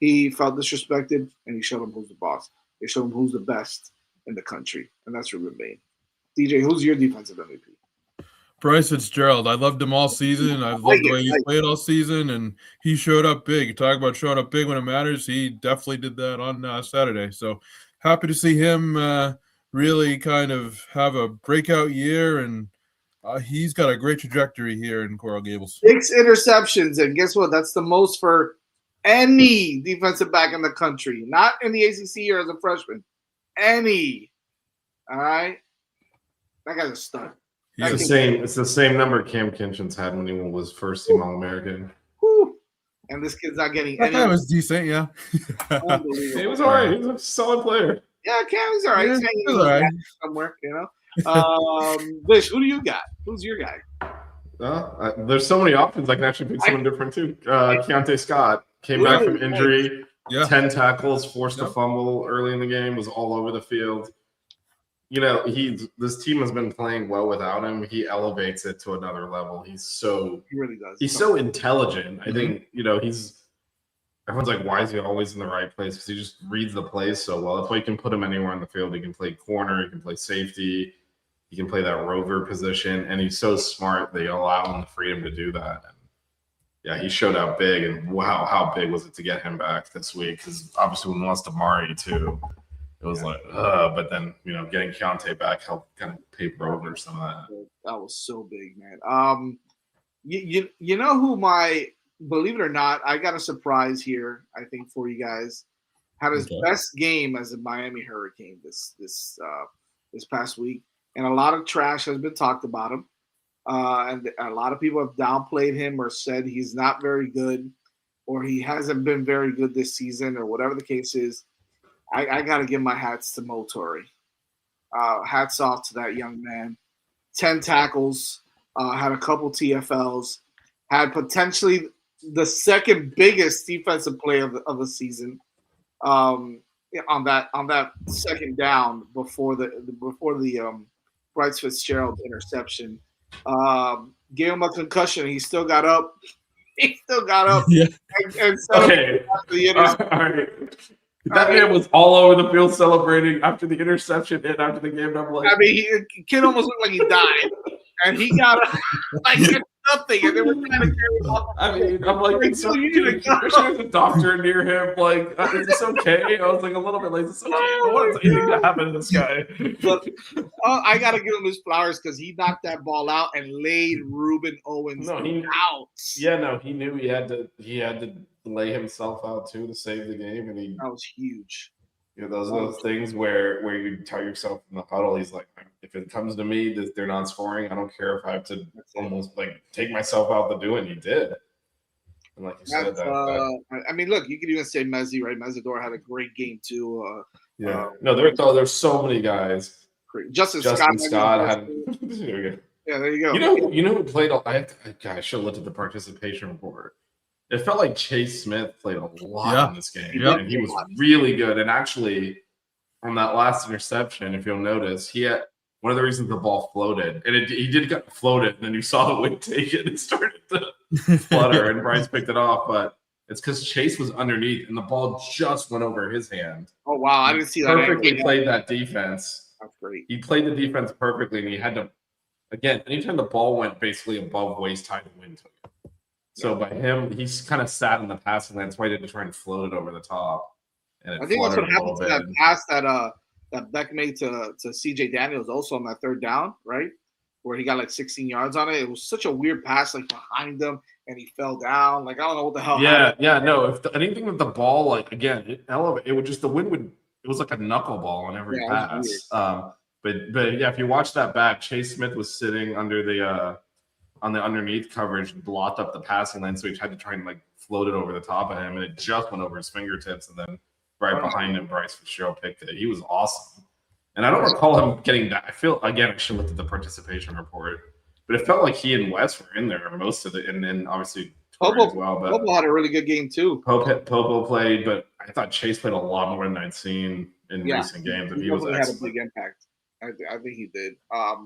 He felt disrespected, and he showed him who's the boss. They showed him who's the best in the country, and that's Ruben Bain. DJ, who's your defensive MVP? Bryce Fitzgerald. I loved him all season. I've loved the way he played all season, and he showed up big. You talk about showing up big when it matters. He definitely did that on Saturday. So happy to see him really kind of have a breakout year, and he's got a great trajectory here in Coral Gables. 6 interceptions, and guess what? That's the most for any defensive back in the country. Not in the ACC or as a freshman. Any. All right? That guy's a stud. It's the same number Cam Kinchin's had when he was first team All-American. And this kid's not getting any. That was decent, yeah. He was all right. He was a solid player. Yeah, Cam's all right. Yeah, he's hanging all right somewhere, you know. Bish, who do you got? Who's your guy? There's so many options. I can actually pick someone different too. Keontae Scott came back from injury, 10 tackles, forced a fumble early in the game, was all over the field. You know, this team has been playing well without him. He elevates it to another level. He really does. He's so intelligent. I think, you know, everyone's like, why is he always in the right place? Because he just reads the plays so well. That's why you can put him anywhere on the field. He can play corner, he can play safety, he can play that rover position, and he's so smart they allow him the freedom to do that. And yeah, he showed out big, and wow, how big was it to get him back this week? Because obviously when we lost Amari too, it was but then, you know, getting Keontae back helped kind of paper over some of that. That was so big, man. You know who believe it or not, I got a surprise here, I think, for you guys. Had his best game as a Miami Hurricane this past week. And a lot of trash has been talked about him. And a lot of people have downplayed him or said he's not very good or he hasn't been very good this season or whatever the case is. I got to give my hats to Mo Torre. Hats off to that young man. 10 tackles, had a couple TFLs, had potentially the second biggest defensive play of the season on that second down before the Bryce Fitzgerald interception. gave him a concussion. He still got up. He still got up Yeah. and Okay. the All right. That man was all over the field celebrating after the interception and after the game. And I'm like, I mean, kid almost looked like he died, and he got up like it's nothing, and they were trying to carry him off. I mean, I'm like, Like, so you you need to go. there's a doctor near him. Like, is this okay? I was like a little bit like, is this okay? I don't want anything to happen to this guy. But I gotta give him his flowers because he knocked that ball out and laid Ruben Owens No, he- out. Yeah, no, he knew he had to lay himself out too to save the game, and he, That was huge. you know, those things where you tell yourself in the huddle, he's like, if it comes to me that they're not scoring, I don't care if I have to almost like take myself out to do it. And he did. And like you said, I mean, look, you could even say Mezzi, right? Mezzador had a great game too. yeah, no, there's so many guys. Justin Scott had. Yeah, there you go. You know who played? I should have looked at the participation report. It felt like Chase Smith played a lot in this game, and he was really good. And actually, on that last interception, if you'll notice, he had one of the reasons the ball floated, and he did get floated, and then you saw the wind take it and started to flutter, and Bryce picked it off. But it's because Chase was underneath, and the ball just went over his hand. Oh wow, I didn't see that. Perfectly played that defense. That's great. He played the defense perfectly, and he had to. Again, anytime the ball went basically above waist high, the wind took it. So by him, he's kind of sat in the passing lane. That's why he did to try and float it over the top. And I think that's what happened to that pass that Beck made to CJ Daniels also on that third down, right? Where he got like 16 yards on it. It was such a weird pass, like behind him, and he fell down. Like I don't know what the hell. Yeah. No, if anything with the ball, like again, it would just the wind would. It was like a knuckleball on every pass. But yeah, if you watch that back, Chase Smith was sitting under the on the underneath coverage and blocked up the passing lane, so he had to try and like float it over the top of him, and it just went over his fingertips, and then right behind him, Bryce Fitzgerald picked it. He was awesome, and I don't recall him getting that. I feel again, I should look at the participation report, but it felt like he and Wes were in there most of it, and then obviously Torrey as well. But Popo had a really good game too. Popo played, but I thought Chase played a lot more than I'd seen in recent games, and he was had a big impact. I think he did. I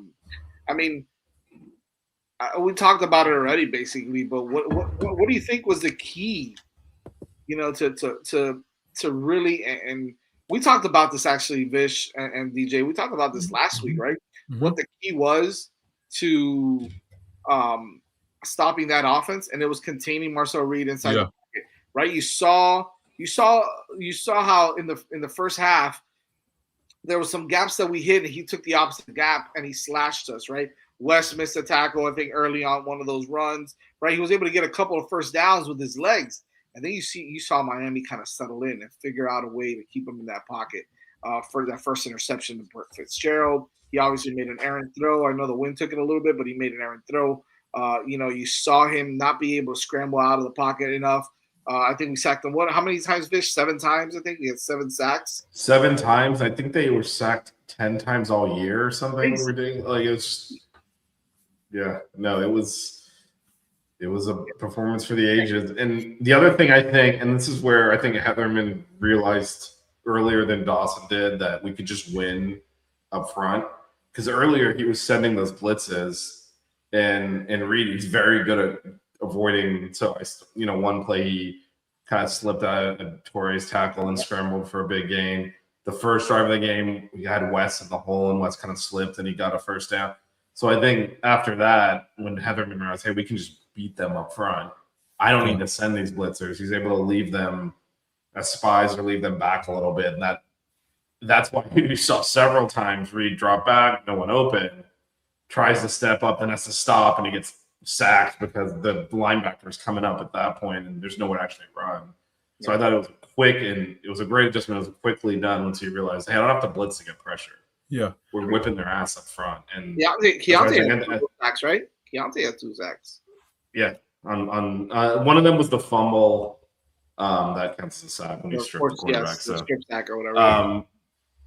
mean, we talked about it already, basically. But what do you think was the key? You know, to really and we talked about this actually, Vish and DJ. We talked about this last week, right? Mm-hmm. What the key was to stopping that offense, and it was containing Marcel Reed inside the pocket, right? You saw how in the first half. There were some gaps that we hit, and he took the opposite gap, and he slashed us, right? West missed a tackle, I think, early on one of those runs, right? He was able to get a couple of first downs with his legs. And then you saw Miami kind of settle in and figure out a way to keep him in that pocket for that first interception to Fitzgerald. He obviously made an errant throw. I know the wind took it a little bit, but he made an errant throw. You saw him not be able to scramble out of the pocket enough. I think we sacked him. How many times, Fish? 7 times, I think. We had 7 sacks. 7 times. I think they were sacked 10 times all year or something ridiculous. Like, it was it was a performance for the ages. And the other thing I think, and this is where I think Heatherman realized earlier than Dawson did, that we could just win up front. Because earlier he was sending those blitzes, and Reed, he's very good at avoiding. So one play he kind of slipped out of Torrey's tackle and scrambled for a big gain. The first drive of the game, we had West in the hole, and West kind of slipped, and he got a first down. So I think after that, when Heatherman realized, hey, we can just beat them up front, I don't need to send these blitzers. He's able to leave them as spies or leave them back a little bit, and that's why you saw several times Reed drop back, no one open, tries to step up and has to stop, and he gets sacked because the linebacker's coming up at that point, and there's nowhere to actually run. So I thought it was quick, and it was a great adjustment. It was quickly done once he realized, hey, I don't have to blitz to get pressure. Yeah, we're whipping their ass up front. And Keontae had 2 sacks, right? Keontae had 2 sacks. Yeah, on one of them was the fumble. That counts as a sack when you strip the quarterback. The strip sack or whatever.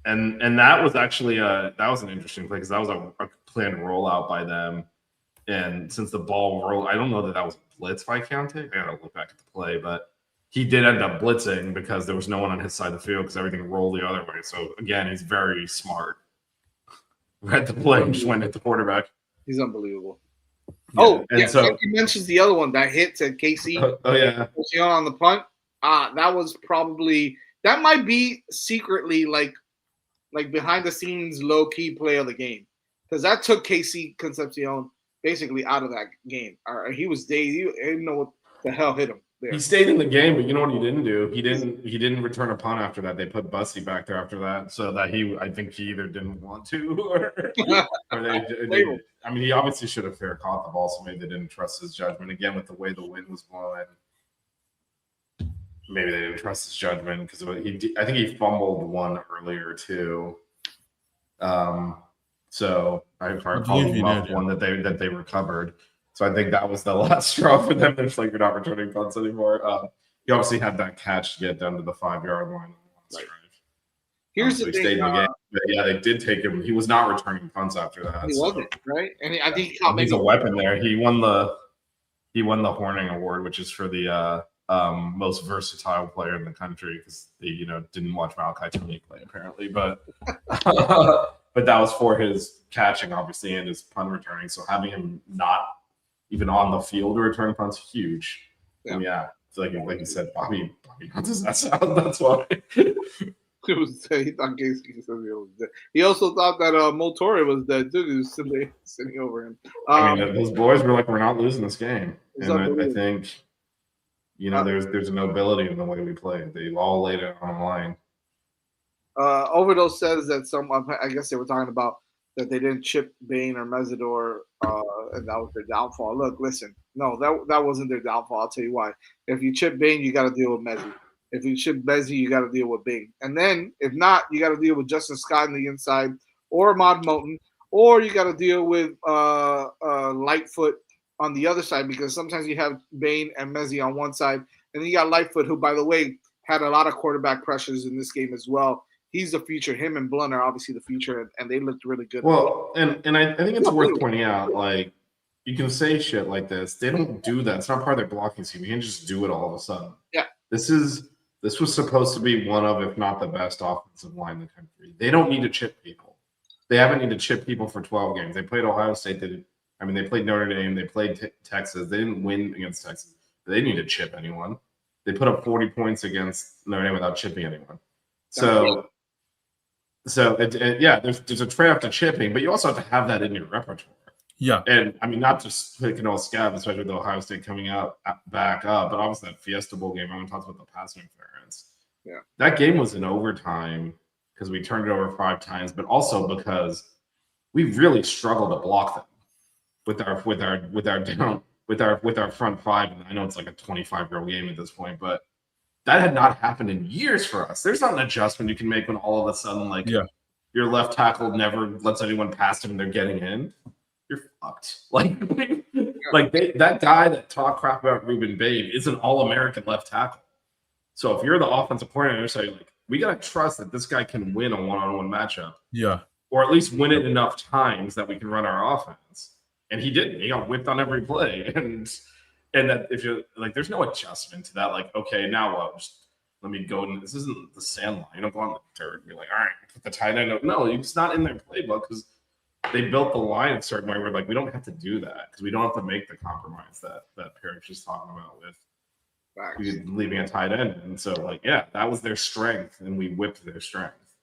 And that was actually that was an interesting play because that was a planned rollout by them. And since the ball rolled, I don't know that was a blitz by Keontae. I gotta look back at the play, but he did end up blitzing because there was no one on his side of the field because everything rolled the other way. So again, he's very smart. Read the play and just went at the quarterback. He's unbelievable. and so he mentions the other one that hit to Casey. On the punt. That was probably that might be secretly like behind the scenes low key play of the game because that took Casey Concepcion basically out of that game. He was dazed. He didn't know what the hell hit him there. He stayed in the game, but you know what he didn't do? He didn't return a punt after that. They put Bussy back there after that, so that I think he either didn't want to or they I mean, he obviously should have fair caught the ball, so maybe they didn't trust his judgment. Again, with the way the wind was blowing, maybe they didn't trust his judgment because I think he fumbled one earlier too. So I called him up one that they recovered. So I think that was the last straw for them. They're just like, we're not returning punts anymore. He obviously had that catch to get down to the 5-yard line. Here's the thing. Stayed in the game. But yeah, they did take him. He was not returning punts after that. He wasn't, right? And I think he's a weapon there. He won the Horning Award, which is for the most versatile player in the country because they didn't watch Malachi Tony play apparently, but but that was for his catching obviously and his punt returning. So having him not even on the field to return punts huge. Yeah. So like you said, Bobby, how does that sound? That's why. He thought Casey was dead. He also thought that Motori was dead too. He was sitting over him. I mean, those boys were like, we're not losing this game, and I think there's a nobility in the way we play. They all laid it on the line. Overdose says that I guess they were talking about that they didn't chip Bain or Mesidor, and that was their downfall. Look, listen, no, that wasn't their downfall. I'll tell you why. If you chip Bain, you got to deal with Mezzi. If you chip Mezzi, you got to deal with Bing. And then, if not, you got to deal with Justin Scott on the inside, or Ahmad Moten, or you got to deal with Lightfoot on the other side, because sometimes you have Bain and Mezzi on one side, and then you got Lightfoot, who, by the way, had a lot of quarterback pressures in this game as well. He's the future. Him and Blunt are obviously the future, and they looked really good. Well, and I think it's worth pointing out, like, you can say shit like this. They don't do that. It's not part of their blocking scheme. You can't just do it all of a sudden. Yeah. This was supposed to be one of, if not the best offensive line in the country. They don't need to chip people. They haven't needed to chip people for 12 games. They played Ohio State. They played Notre Dame. They played Texas. They didn't win against Texas. They didn't need to chip anyone. They put up 40 points against Notre Dame without chipping anyone. So there's a trade-off to chipping, but you also have to have that in your repertoire. Yeah. And I mean, not just picking all scab, especially with Ohio State coming out back up, but obviously that Fiesta Bowl game, everyone talks about the passing interference. Yeah. That game was in overtime because we turned it over 5 times, but also because we really struggled to block them with our front five. And I know it's like a 25-year-old game at this point, but that had not happened in years for us. There's not an adjustment you can make when all of a sudden, your left tackle never lets anyone pass him and they're getting in. You're fucked. That guy that talked crap about Ruben Babe is an all-American left tackle. So if you're the offensive coordinator, say we gotta trust that this guy can win a one-on-one matchup. Yeah. Or at least win it enough times that we can run our offense. And he didn't. He got whipped on every play. And that if you're there's no adjustment to that. Okay, now what? Just let me go. This isn't the sand line. You don't go on the dirt and be like, all right, put the tight end. No, it's not in their playbook because they built the line a certain way where we don't have to do that because we don't have to make the compromise that Perrick's just talking about with leaving a tight end. And so that was their strength, and we whipped their strength.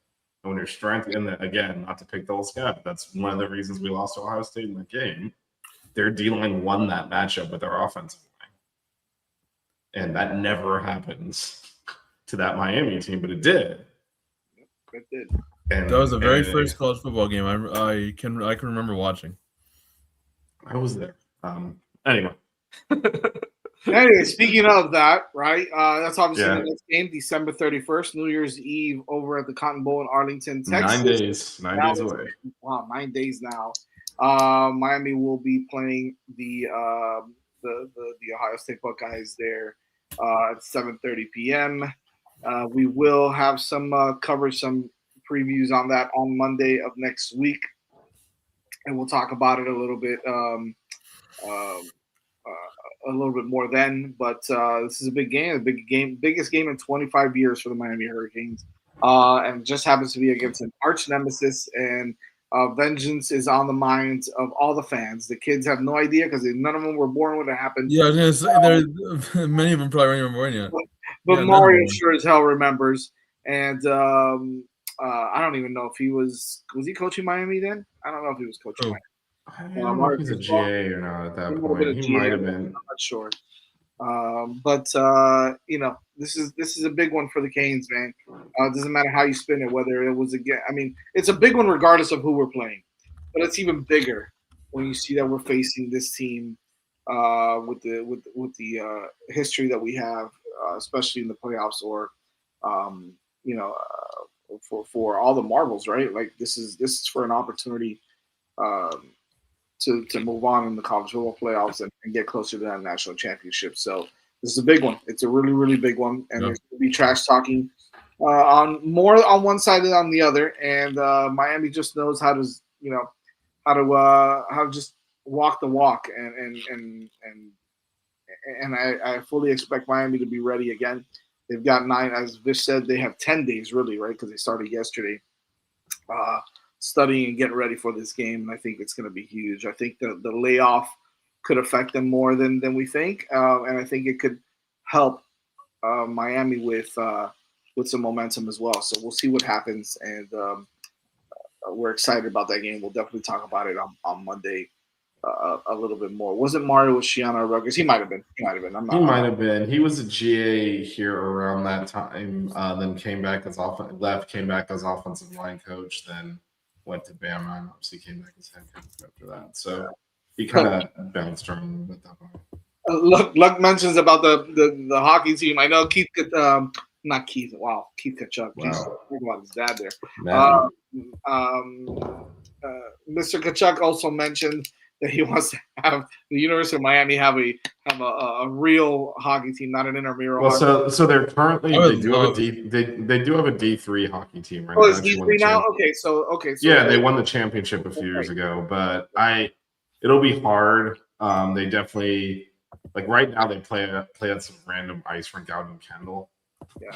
And when their strength, and again, not to pick the old scab, but that's one of the reasons we lost to Ohio State in the game. Their D-line won that matchup with their offensive line. And that never happens to that Miami team, but it did. It did. And that was the very first college football game I can remember watching. I was there. Anyway. Anyway, speaking of that, right? That's obviously the next game, December 31st, New Year's Eve, over at the Cotton Bowl in Arlington, Texas. 9 days away. Wow, 9 days now. Miami will be playing the Ohio State Buckeyes there at 7:30 p.m. We will have some coverage, some previews on that on Monday of next week, and we'll talk about it a little bit more then. But this is a big game, biggest game in 25 years for the Miami Hurricanes, and just happens to be against an arch nemesis and Vengeance is on the minds of all the fans. The kids have no idea because none of them were born when it happened. Yeah, I was gonna say, many of them probably weren't even born yet. But Yeah, Mario sure as hell remembers. And I don't even know if he was he coaching Miami then? I don't know if he was coaching Miami. I don't know if he's a GA or not at that point. He might have been. I'm not sure. But this is a big one for the Canes, man. It doesn't matter how you spin it, whether it was again. I mean, it's a big one regardless of who we're playing. But it's even bigger when you see that we're facing this team with the history that we have, especially in the playoffs, or for all the marbles, right? Like this is for an opportunity to move on in the college football playoffs and get closer to that national championship. So this is a big one. It's a really, really big one, and there's going to be trash talking on more on one side than on the other. And Miami just knows how to just walk the walk, and I fully expect Miami to be ready again. They've got 9, as Vish said, they have 10 days really, right? Because they started yesterday. Studying and getting ready for this game, and I think it's going to be huge. I think the layoff could affect them more than we think, and I think it could help Miami with some momentum as well. So we'll see what happens, and we're excited about that game. We'll definitely talk about it on Monday a little bit more. Wasn't Mario with Shiana Rutgers? He might have been. He might have been. He was a GA here around that time. Then came back as offensive line coach. Then went to Bama and obviously came back as head coach after that. So he kind of bounced around a little bit that point. Luck mentions about the hockey team. I know Keith, not Keith. Wow, Keith Kachuk. Wow. Think about his dad there. Mr. Kachuk also mentioned that he wants to have the University of Miami have a real hockey team, not an intramural. Well, so they're currently they do have a D3 hockey team right now. Oh, it's D3 now. Okay, so yeah, they won the championship a few years ago, but it'll be hard. They definitely right now they play at some random ice rink out in Kendall. Yeah.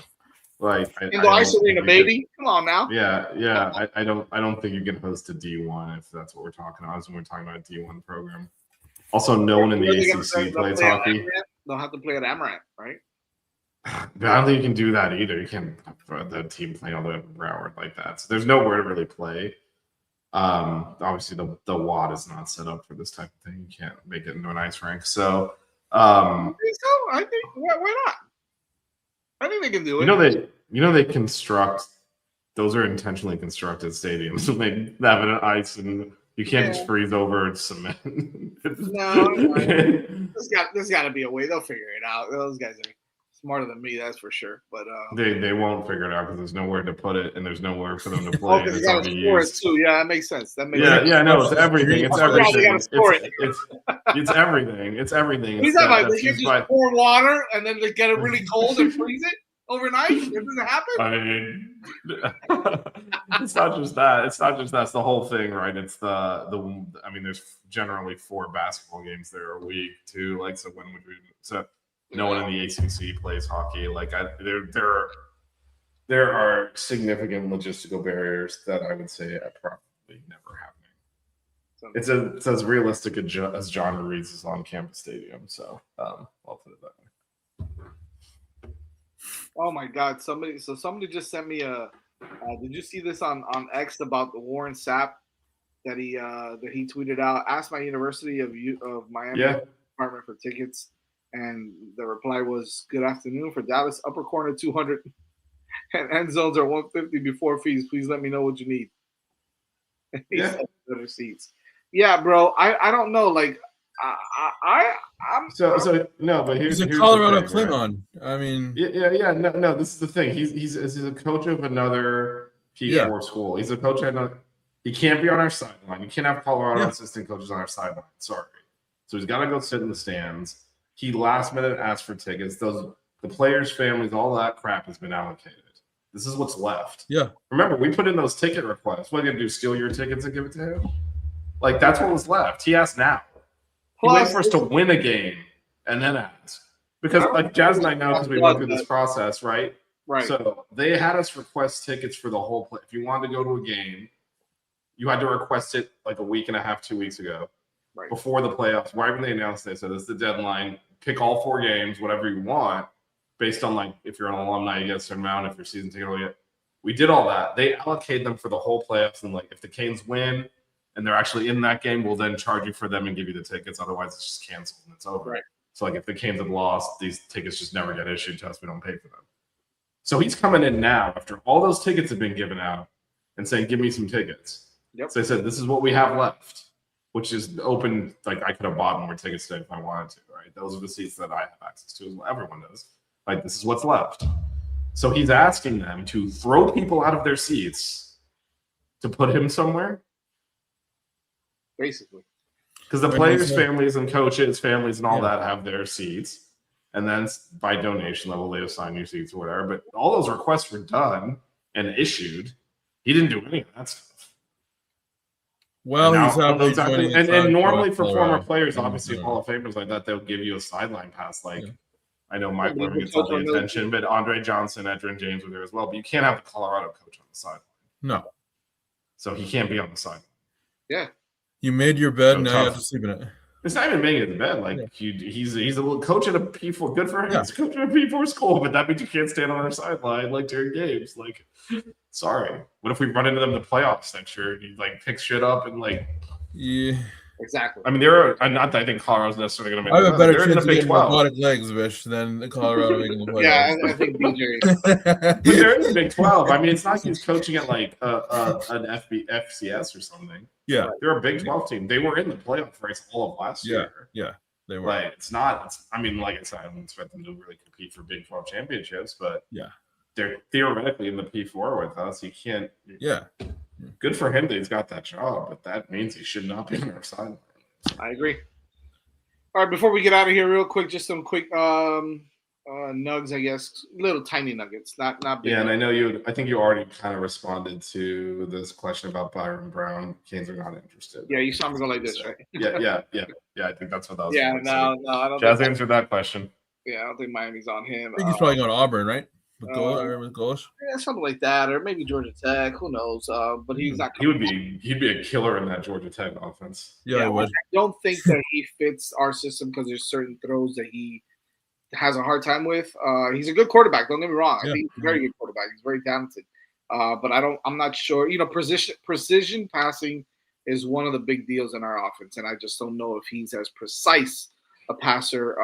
In the ice arena, baby. Come on now. Yeah. I don't think you can host a D1 if that's what we're talking about. When we're talking about a D1 program. Also, no one in the ACC plays hockey. They'll have to play at Amaranth, right? But I don't think you can do that either. You can't have the team playing all the way up in Broward like that. So there's nowhere to really play. Obviously, the WAD is not set up for this type of thing. You can't make it into an ice rink. So I think why not? I think they can do it. They construct. Those are intentionally constructed stadiums. So they have an ice, and you can't just freeze over cement. No, there's got to be a way. They'll figure it out. Those guys are smarter than me, that's for sure. But they won't figure it out because there's nowhere to put it, and there's nowhere for them to play. Because you got to score it too. Yeah, that makes sense. Sense. No, it's everything. It's everything. It's everything. It's everything. He's not like they can just pour water and then they get it really cold and freeze it overnight. It doesn't happen. I mean, it's not just that. It's the whole thing, right? It's the. I mean, there's generally 4 basketball games there a week too. So when would we? So no one in the ACC plays hockey. There are significant logistical barriers that I would say are probably never happening. It's as realistic as John Ruiz's on-campus stadium. So I'll put it that way. Oh my God! Somebody just sent me a. Did you see this on X about the Warren Sapp that he tweeted out? Asked my University of Miami department for tickets, and the reply was, "Good afternoon for Dallas upper corner 200 and end zones are 150 before fees. Please let me know what you need." Better seats. Yeah, bro. I don't know. I'm no, but here's a Colorado the thing, Klingon. Right? I mean, no. This is the thing. He's a coach of another P4 school. He's a coach at he can't be on our sideline. You can't have Colorado assistant coaches on our sideline. Sorry. So he's got to go sit in the stands. He last minute asked for tickets. The players' families, all that crap has been allocated. This is what's left. Yeah. Remember, we put in those ticket requests. What are you gonna do? Steal your tickets and give it to him? That's what was left. He asked now. He waited for us to win a game and then ask. Because Jazz and I know because we went through this process, right? Right. So they had us request tickets for the whole play. If you wanted to go to a game, You had to request it like a week and a half, 2 weeks ago, Right. before the playoffs. Right when they announced it, so this is the deadline. Pick all 4 games, whatever you want, based on like if you're an alumni, you get a certain amount. If you're season ticket holder, we did all that. They allocate them for the whole playoffs, and like if the Canes win and they're actually in that game, we'll then charge you for them and give you the tickets. Otherwise, it's just canceled and it's over. Right. So like if the Canes have lost, these tickets just never get issued to us. We don't pay for them. So he's coming in now after all those tickets have been given out and saying, "Give me some tickets." Yep. So they said, "This is what we have left," which is open. Like I could have bought more tickets today if I wanted to. Right? Those are the seats that I have access to, as well. Everyone does. Like this is what's left. So he's asking them to throw people out of their seats to put him somewhere. Basically. Because the players' families and coaches' families and all that have their seats. And then by donation level, they assign you seats or whatever. But all those requests were done and issued. He didn't do any of that stuff. Well, and he's happily joining. And normally for former players, Yeah. obviously Hall of Famers like that, they'll give you a sideline pass. Like I know Mike Yeah, Lerman gets all the attention, but Andre Johnson, Edrin James were there as well. But you can't have the Colorado coach on the sideline. No. So he can't be on the sideline. Yeah. You made your bed, So now tough. you have to sleep in it. It's not even making it the bed. Like he's a little coach at a P4. Good for him. Yeah. He's a coach at a P4 school, but that means you can't stand on our sideline like during games. Like, sorry. What if we run into them in the playoffs next year and he like picks shit up and like Yeah. Exactly. I mean, not that I think Coloro's necessarily going to make. I have a better they're in chance the of Big getting 12. robotic legs, Vish, than Colorado making the playoffs. Yeah, I think BJ. But they're in the Big 12. I mean, it's not like he's coaching at like an FCS or something. Yeah. They're a Big 12 team. They were in the playoff race all of last year. Yeah, they were. Like it's not. I mean, like I said, I don't expect them to really compete for Big 12 championships, but yeah, they're theoretically in the P4 with us. You can't. Yeah. Good for him that he's got that job, but that means he should not be on our sideline. I agree. All right, before we get out of here, real quick, just some quick nugs, I guess, little tiny nuggets, not big. Yeah, and I know you. I think you already kind of responded to this question about Byron Brown. Canes are not interested. Yeah, you saw me go like this, right? Yeah. I think that's what that was. Yeah, for. no, I don't. Jazz answered that question. Yeah, I don't think Miami's on him. I think he's probably going to Auburn, right? With Golish? Yeah, something like that, or maybe Georgia Tech. Who knows? But he's not. He'd be a killer in that Georgia Tech offense. Yeah, I would. I don't think that he fits our system because there's certain throws that he has a hard time with. He's a good quarterback. Don't get me wrong. I think he's a very good quarterback. He's very talented. But I'm not sure. You know, precision passing is one of the big deals in our offense, and I just don't know if he's as precise a passer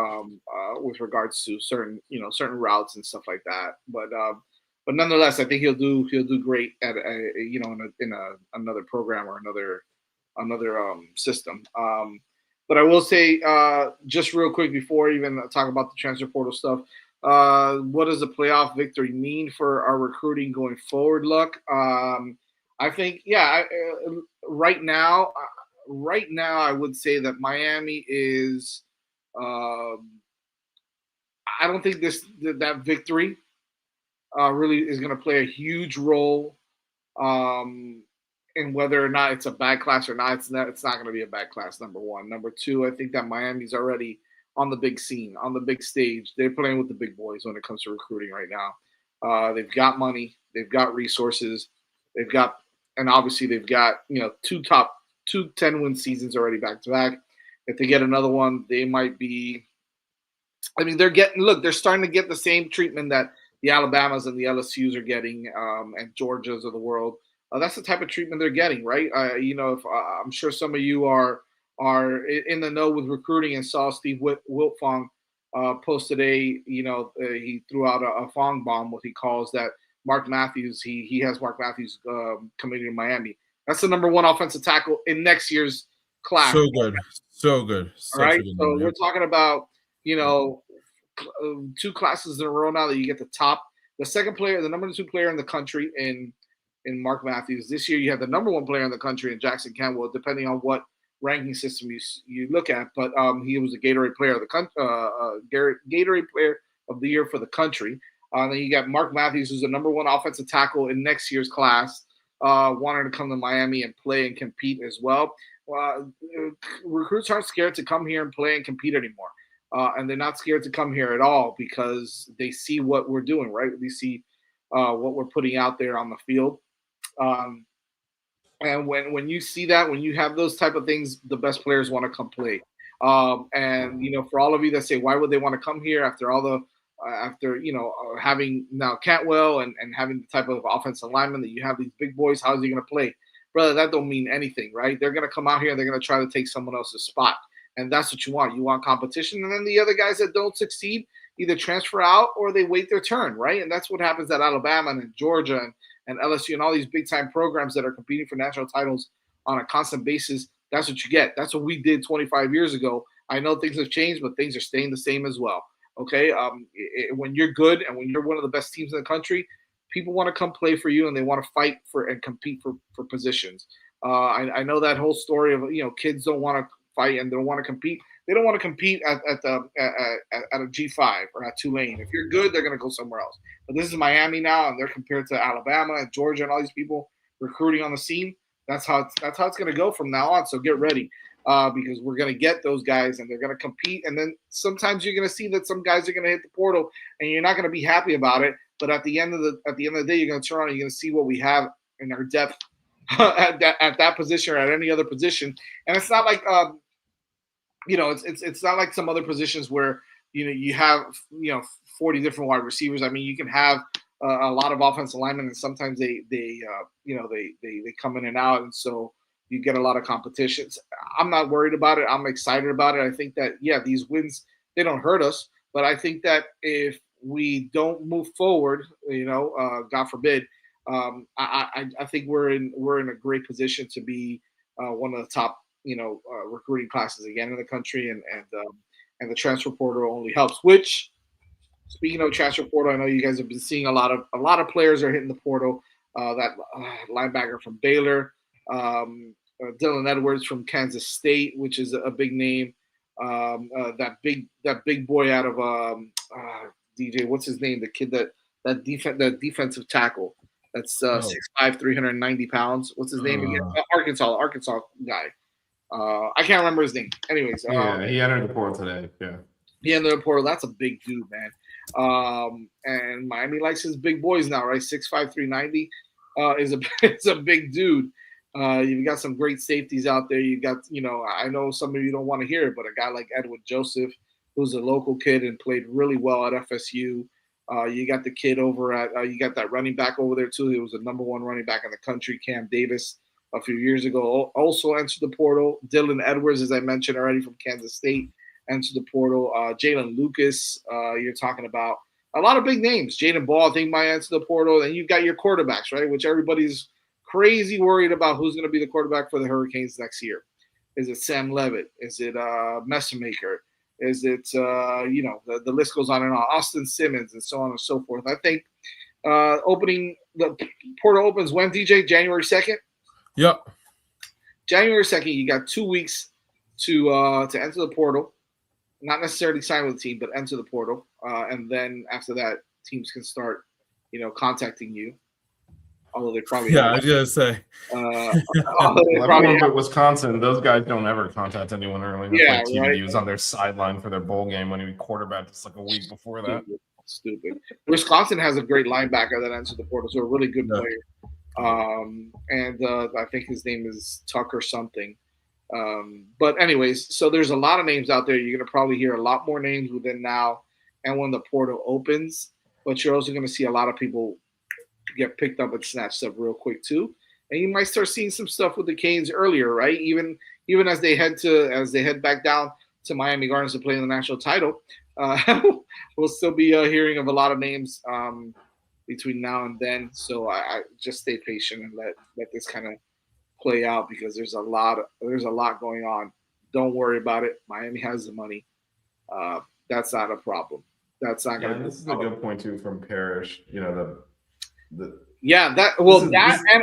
with regards to certain routes and stuff like that. But nonetheless, I think he'll do great at in another program or another system. But I will say just real quick before even talk about the transfer portal stuff, what does a playoff victory mean for our recruiting going forward? Look, I think right now I would say that Miami is. I don't think that victory really is going to play a huge role in whether or not it's a bad class or not. It's not going to be a bad class. Number one. Number two, I think that Miami's already on the big scene, on the big stage. They're playing with the big boys when it comes to recruiting right now. They've got money, they've got resources, and obviously they've got two 10-win seasons already back to back. If they get another one, they might be. I mean, they're starting to get the same treatment that the Alabamas and the LSUs are getting, and Georgias of the world. That's the type of treatment they're getting, right? I'm sure some of you are in the know with recruiting and saw Steve Wiltfong post today. He threw out a Fong bomb, what he calls that. Mark Matthews, he has Mark Matthews committed in Miami. That's the number one offensive tackle in next year's class. So good. All right, so we're talking about two classes in a row now that you get the number 2 player in the country in Mark Matthews. This year you have the number 1 player in the country in Jackson Campbell, depending on what ranking system you look at. But he was a Gatorade player of the Gatorade player of the year for the country. Then you got Mark Matthews, who's the number 1 offensive tackle in next year's class, wanted to come to Miami and play and compete as well. Recruits aren't scared to come here and play and compete anymore. And they're not scared to come here at all because they see what we're doing, right? They see what we're putting out there on the field. And when you see that, when you have those type of things, the best players want to come play. And for all of you that say, why would they want to come here after all the having now Cantwell and having the type of offensive lineman that you have, these big boys, how is he going to play? Brother, that don't mean anything, right? They're going to come out here and they're going to try to take someone else's spot. And that's what you want. You want competition. And then the other guys that don't succeed either transfer out or they wait their turn, right? And that's what happens at Alabama and Georgia and LSU and all these big-time programs that are competing for national titles on a constant basis. That's what you get. That's what we did 25 years ago. I know things have changed, but things are staying the same as well. Okay, when you're good and when you're one of the best teams in the country, people want to come play for you and they want to fight for and compete for positions. I know that whole story of kids don't want to fight and they don't want to compete. They don't want to compete at a G5 or at Tulane. If you're good, they're going to go somewhere else. But this is Miami now, and they're compared to Alabama and Georgia and all these people recruiting on the scene. That's how it's going to go from now on. So get ready. Because we're going to get those guys and they're going to compete. And then sometimes you're going to see that some guys are going to hit the portal and you're not going to be happy about it. But at the end of the day, you're going to turn around and you're going to see what we have in our depth at that position or at any other position. And it's not like, it's not like some other positions where, you have, 40 different wide receivers. I mean, you can have a lot of offensive linemen and sometimes they come in and out. And so, you get a lot of competitions. I'm not worried about it. I'm excited about it. I think that, these wins, they don't hurt us. But I think that if we don't move forward, God forbid, I think we're in a great position to be one of the top, recruiting classes again in the country. And the transfer portal only helps. Which, speaking of transfer portal, I know you guys have been seeing a lot of players are hitting the portal. That linebacker from Baylor. Dylan Edwards from Kansas State, which is a big name. That big boy out of DJ, what's his name? The kid that defensive tackle. That's 6'5", 390 pounds. What's his name again? Arkansas guy. I can't remember his name. Anyways, he entered the portal today. Yeah, he entered the portal. That's a big dude, man. And Miami likes his big boys now, right? 6'5", 390 is a big dude. You've got some great safeties out there. You got, I know some of you don't want to hear it, but a guy like Edwin Joseph, who's a local kid and played really well at FSU. You got the kid over at, you got that running back over there too. He was the number one running back in the country, Cam Davis, a few years ago. Also entered the portal. Dylan Edwards, as I mentioned already, from Kansas State, entered the portal. Jalen Lucas, you're talking about a lot of big names. Jaden Ball, I think, might enter the portal. And you've got your quarterbacks, right, which everybody's crazy worried about who's going to be the quarterback for the Hurricanes next year. Is it Sam Levitt? Is it Messamaker? Is it, the list goes on and on, Austin Simmons and so on and so forth. I think the portal opens when, DJ? January 2nd? Yep. January 2nd, you got 2 weeks to enter the portal. Not necessarily sign with the team, but enter the portal. And then after that, teams can start, contacting you. Although they probably I was gonna say. But Wisconsin, those guys don't ever contact anyone early. Yeah, like right. He was on their sideline for their bowl game when he quarterbacked just like a week before that. Stupid. Wisconsin has a great linebacker that entered the portal, so a really good player. I think his name is Tucker something. But anyways, so there's a lot of names out there. You're gonna probably hear a lot more names within now and when the portal opens. But you're also gonna see a lot of people get picked up and snatched up real quick too, and you might start seeing some stuff with the Canes earlier, right? Even as they head back down to Miami Gardens to play in the national title, we'll still be hearing of a lot of names between now and then. So I just stay patient and let this kind of play out because there's a lot going on. Don't worry about it. Miami has the money. That's not a problem. That's not going to. This is a good point too from Parrish. And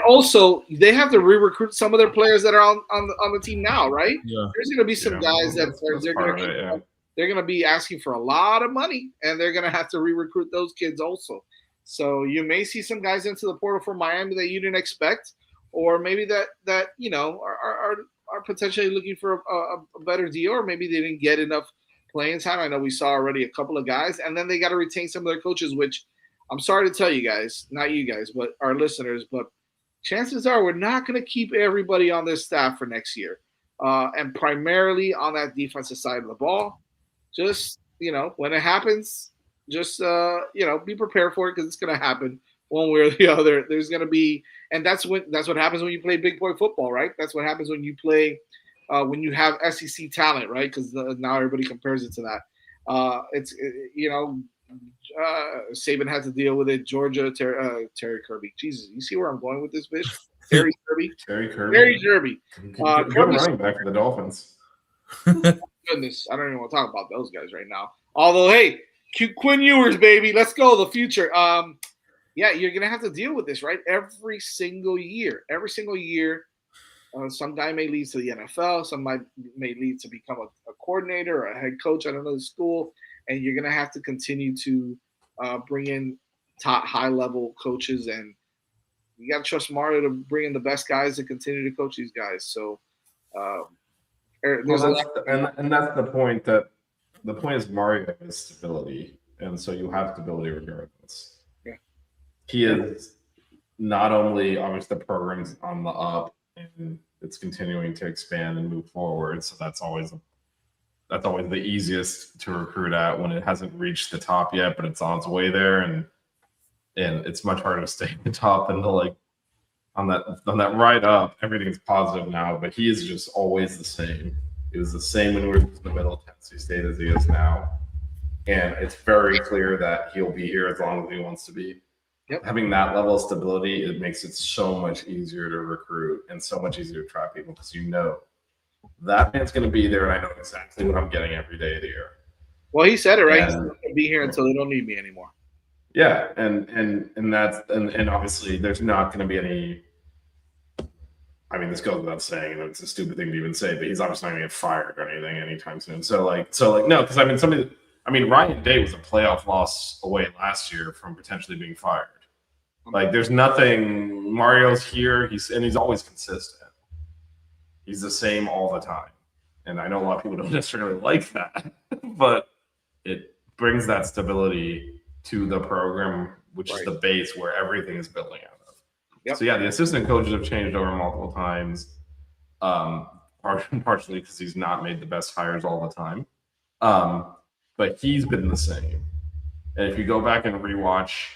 also they have to re-recruit some of their players that are on the team now, right? Yeah. There's going to be some guys they're going to be asking for a lot of money, and they're going to have to re-recruit those kids also. So you may see some guys into the portal for Miami that you didn't expect, or maybe that are potentially looking for a better deal, or maybe they didn't get enough playing time. I know we saw already a couple of guys, and then they got to retain some of their coaches, which I'm sorry to tell you guys, not you guys, but our listeners, but chances are we're not going to keep everybody on this staff for next year, and primarily on that defensive side of the ball. Just when it happens, just be prepared for it because it's going to happen one way or the other. There's going to be, and that's what happens when you play big boy football, right? That's what happens when you play when you have SEC talent, right? Because now everybody compares it to that. Saban had to deal with it. Georgia, Terry Kirby. Jesus, you see where I'm going with this bitch? Terry Kirby. Terry Kirby. Terry Kirby. Good running back for the Dolphins. Goodness, I don't even want to talk about those guys right now. Although, hey, Quinn Ewers, baby, let's go, the future. Yeah, you're gonna have to deal with this, right? Every single year, some guy may lead to the NFL, some may lead to become a coordinator or a head coach at another school, and you're gonna have to continue to bring in top high-level coaches, and you gotta trust Mario to bring in the best guys to continue to coach these guys. So. That's the point. That the point is Mario is stability, and so you have stability regardless. Yeah. He is not only obviously the program's on the up and it's continuing to expand and move forward, so that's always the easiest to recruit at when it hasn't reached the top yet, but it's on its way there, and it's much harder to stay at the top than to on that ride up. Everything's positive now, but he is just always the same. He was the same when we were in the middle of Tennessee State as he is now, and it's very clear that he'll be here as long as he wants to be. Yep. Having that level of stability, it makes it so much easier to recruit and so much easier to attract people because that man's going to be there, and I know exactly what I'm getting every day of the year. Well, he said it right. He's going to be here until they don't need me anymore. Yeah, and that's and obviously there's not going to be any. I mean, this goes without saying, and it's a stupid thing to even say, but he's obviously not going to get fired or anything anytime soon. So no, because Ryan Day was a playoff loss away last year from potentially being fired. There's nothing. Mario's here. He's always consistent. He's the same all the time, and I know a lot of people don't necessarily like that, but it brings that stability to the program, which is the base where everything is building out of. Yep. So yeah, the assistant coaches have changed over multiple times, partially because he's not made the best hires all the time, but he's been the same. And if you go back and rewatch,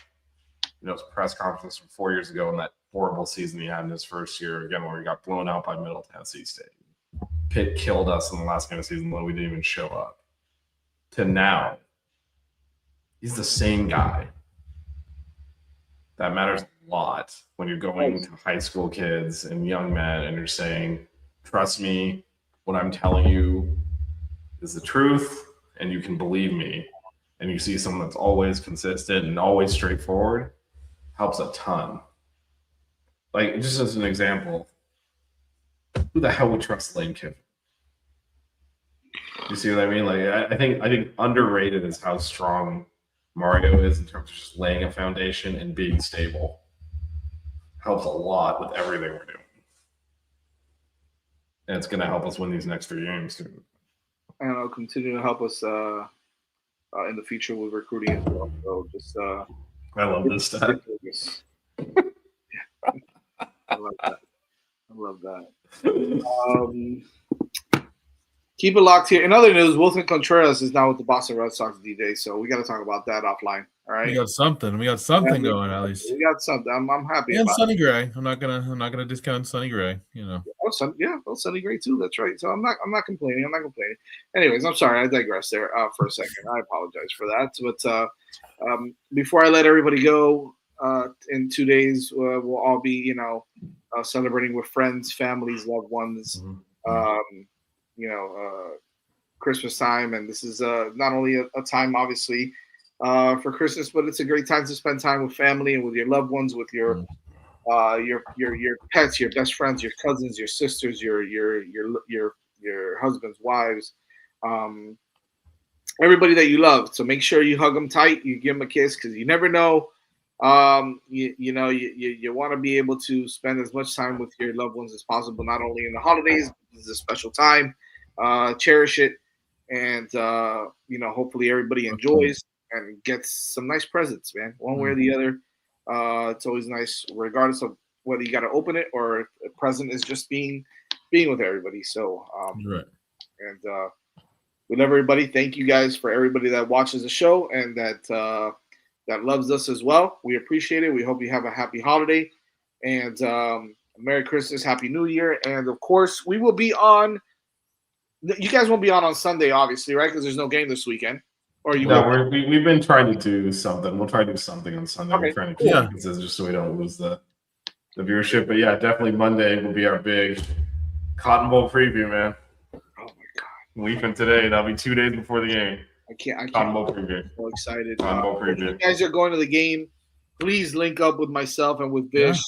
his press conference from 4 years ago and that horrible season he had in his first year, again where he got blown out by Middle Tennessee State, Pitt killed us in the last game of the season when we didn't even show up, to now. He's the same guy. That matters a lot when you're going to high school kids and young men and you're saying, trust me, what I'm telling you is the truth and you can believe me. And you see someone that's always consistent and always straightforward, helps a ton. Just as an example, who the hell would trust Lane Kiffin? You see what I mean? I think underrated is how strong Mario is in terms of just laying a foundation and being stable. Helps a lot with everything we're doing. And it's going to help us win these next 3 games too. And it'll continue to help us in the future with recruiting as well. So just I love this stat. I love that. Keep it locked here. In other news, Wilson Contreras is now with the Boston Red Sox, DJ. So we got to talk about that offline. All right. We got something going at least. We got something. I'm happy. And Sonny Gray. I'm not gonna discount Sonny Gray. Sonny Gray too. That's right. So I'm not complaining. Anyways, I'm sorry. I digressed there for a second. I apologize for that. But before I let everybody go, in 2 days we'll all be celebrating with friends, families, loved ones. Christmas time, and this is not only a time obviously for Christmas, but it's a great time to spend time with family and with your loved ones, with your pets, your best friends, your cousins, your sisters, your husbands, wives, everybody that you love. So make sure you hug them tight, you give them a kiss, because you never know. You want to be able to spend as much time with your loved ones as possible, not only in the holidays. This is a special time. Cherish it, and hopefully everybody enjoys and gets some nice presents, man. One way or the other. It's always nice, regardless of whether you got to open it or if the present is just being with everybody. So, Right. and we love everybody. Thank you guys for everybody that watches the show and that loves us as well. We appreciate it. We hope you have a happy holiday and Merry Christmas, Happy New Year, and of course we will be on. You guys won't be on Sunday, obviously, right? Because there's no game this weekend. Or you? No, we've been trying to do something. We'll try to do something on Sunday. Okay, We're trying to keep it consistent just so we don't lose the viewership. But yeah, definitely Monday will be our big Cotton Bowl preview, man. Oh my god! Week from today, that'll be 2 days before the game. I can't. Cotton Bowl preview. I'm so excited. Cotton Bowl If preview. you guys are going to the game, please link up with myself and with Vish.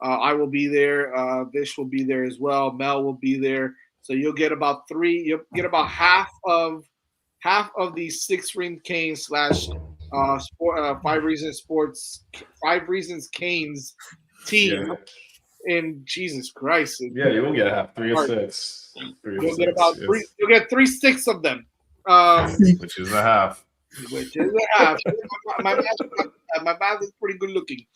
I will be there. Vish will be there as well. Mel will be there. So you'll get about half of the 6 Ring Canes / 5 Reasons Canes team. Yeah. In Jesus Christ. Yeah, you will get half 3 of 6. You'll get about 3. You'll get 3 sticks of them. Which is a half. Which is a half. My math is pretty good looking.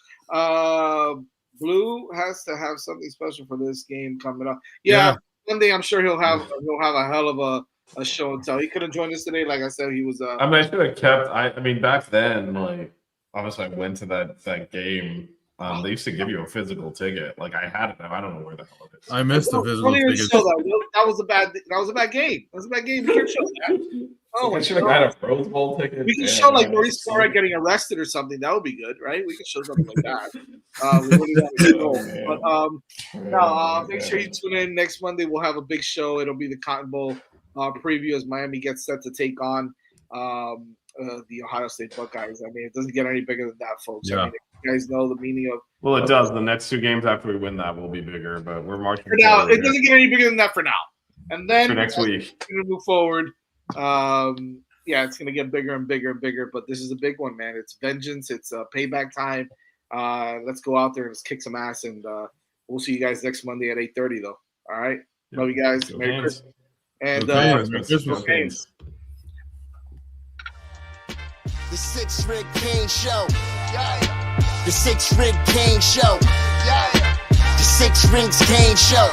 Blue has to have something special for this game coming up. Yeah. Monday, I'm sure he'll have a hell of a show and tell. He could have joined us today. Like I said, he was. I mean, I should have kept. I mean, back then, like obviously, I went to that game. They used to give you a physical ticket. Like I had it. I don't know where the hell it is. I missed the physical ticket. That was a bad game. That was a bad game. We can show that. Oh, I should have had a Rose Bowl ticket. We can show like Maurice Flores getting arrested or something. That would be good, right? We can show something like that. We really want to show. But make sure you tune in next Monday. We'll have a big show. It'll be the Cotton Bowl preview as Miami gets set to take on the Ohio State Buckeyes. I mean, it doesn't get any bigger than that, folks. Yeah. I mean, you guys know the meaning of. Well, it does. The next 2 games after we win that will be bigger, but we're marching. For now, it doesn't get any bigger than that for now. And then for next week, we're gonna move forward. It's gonna get bigger and bigger and bigger. But this is a big one, man. It's vengeance. It's payback time. Let's go out there and let's kick some ass, and we'll see you guys next Monday at 8:30. Though. All right. Love you guys. Merry Christmas. And Merry Christmas. The 6 Ring Kane Show. Yeah. The 6 Ring Kane Show. Yeah. The 6 Rings Kane Show.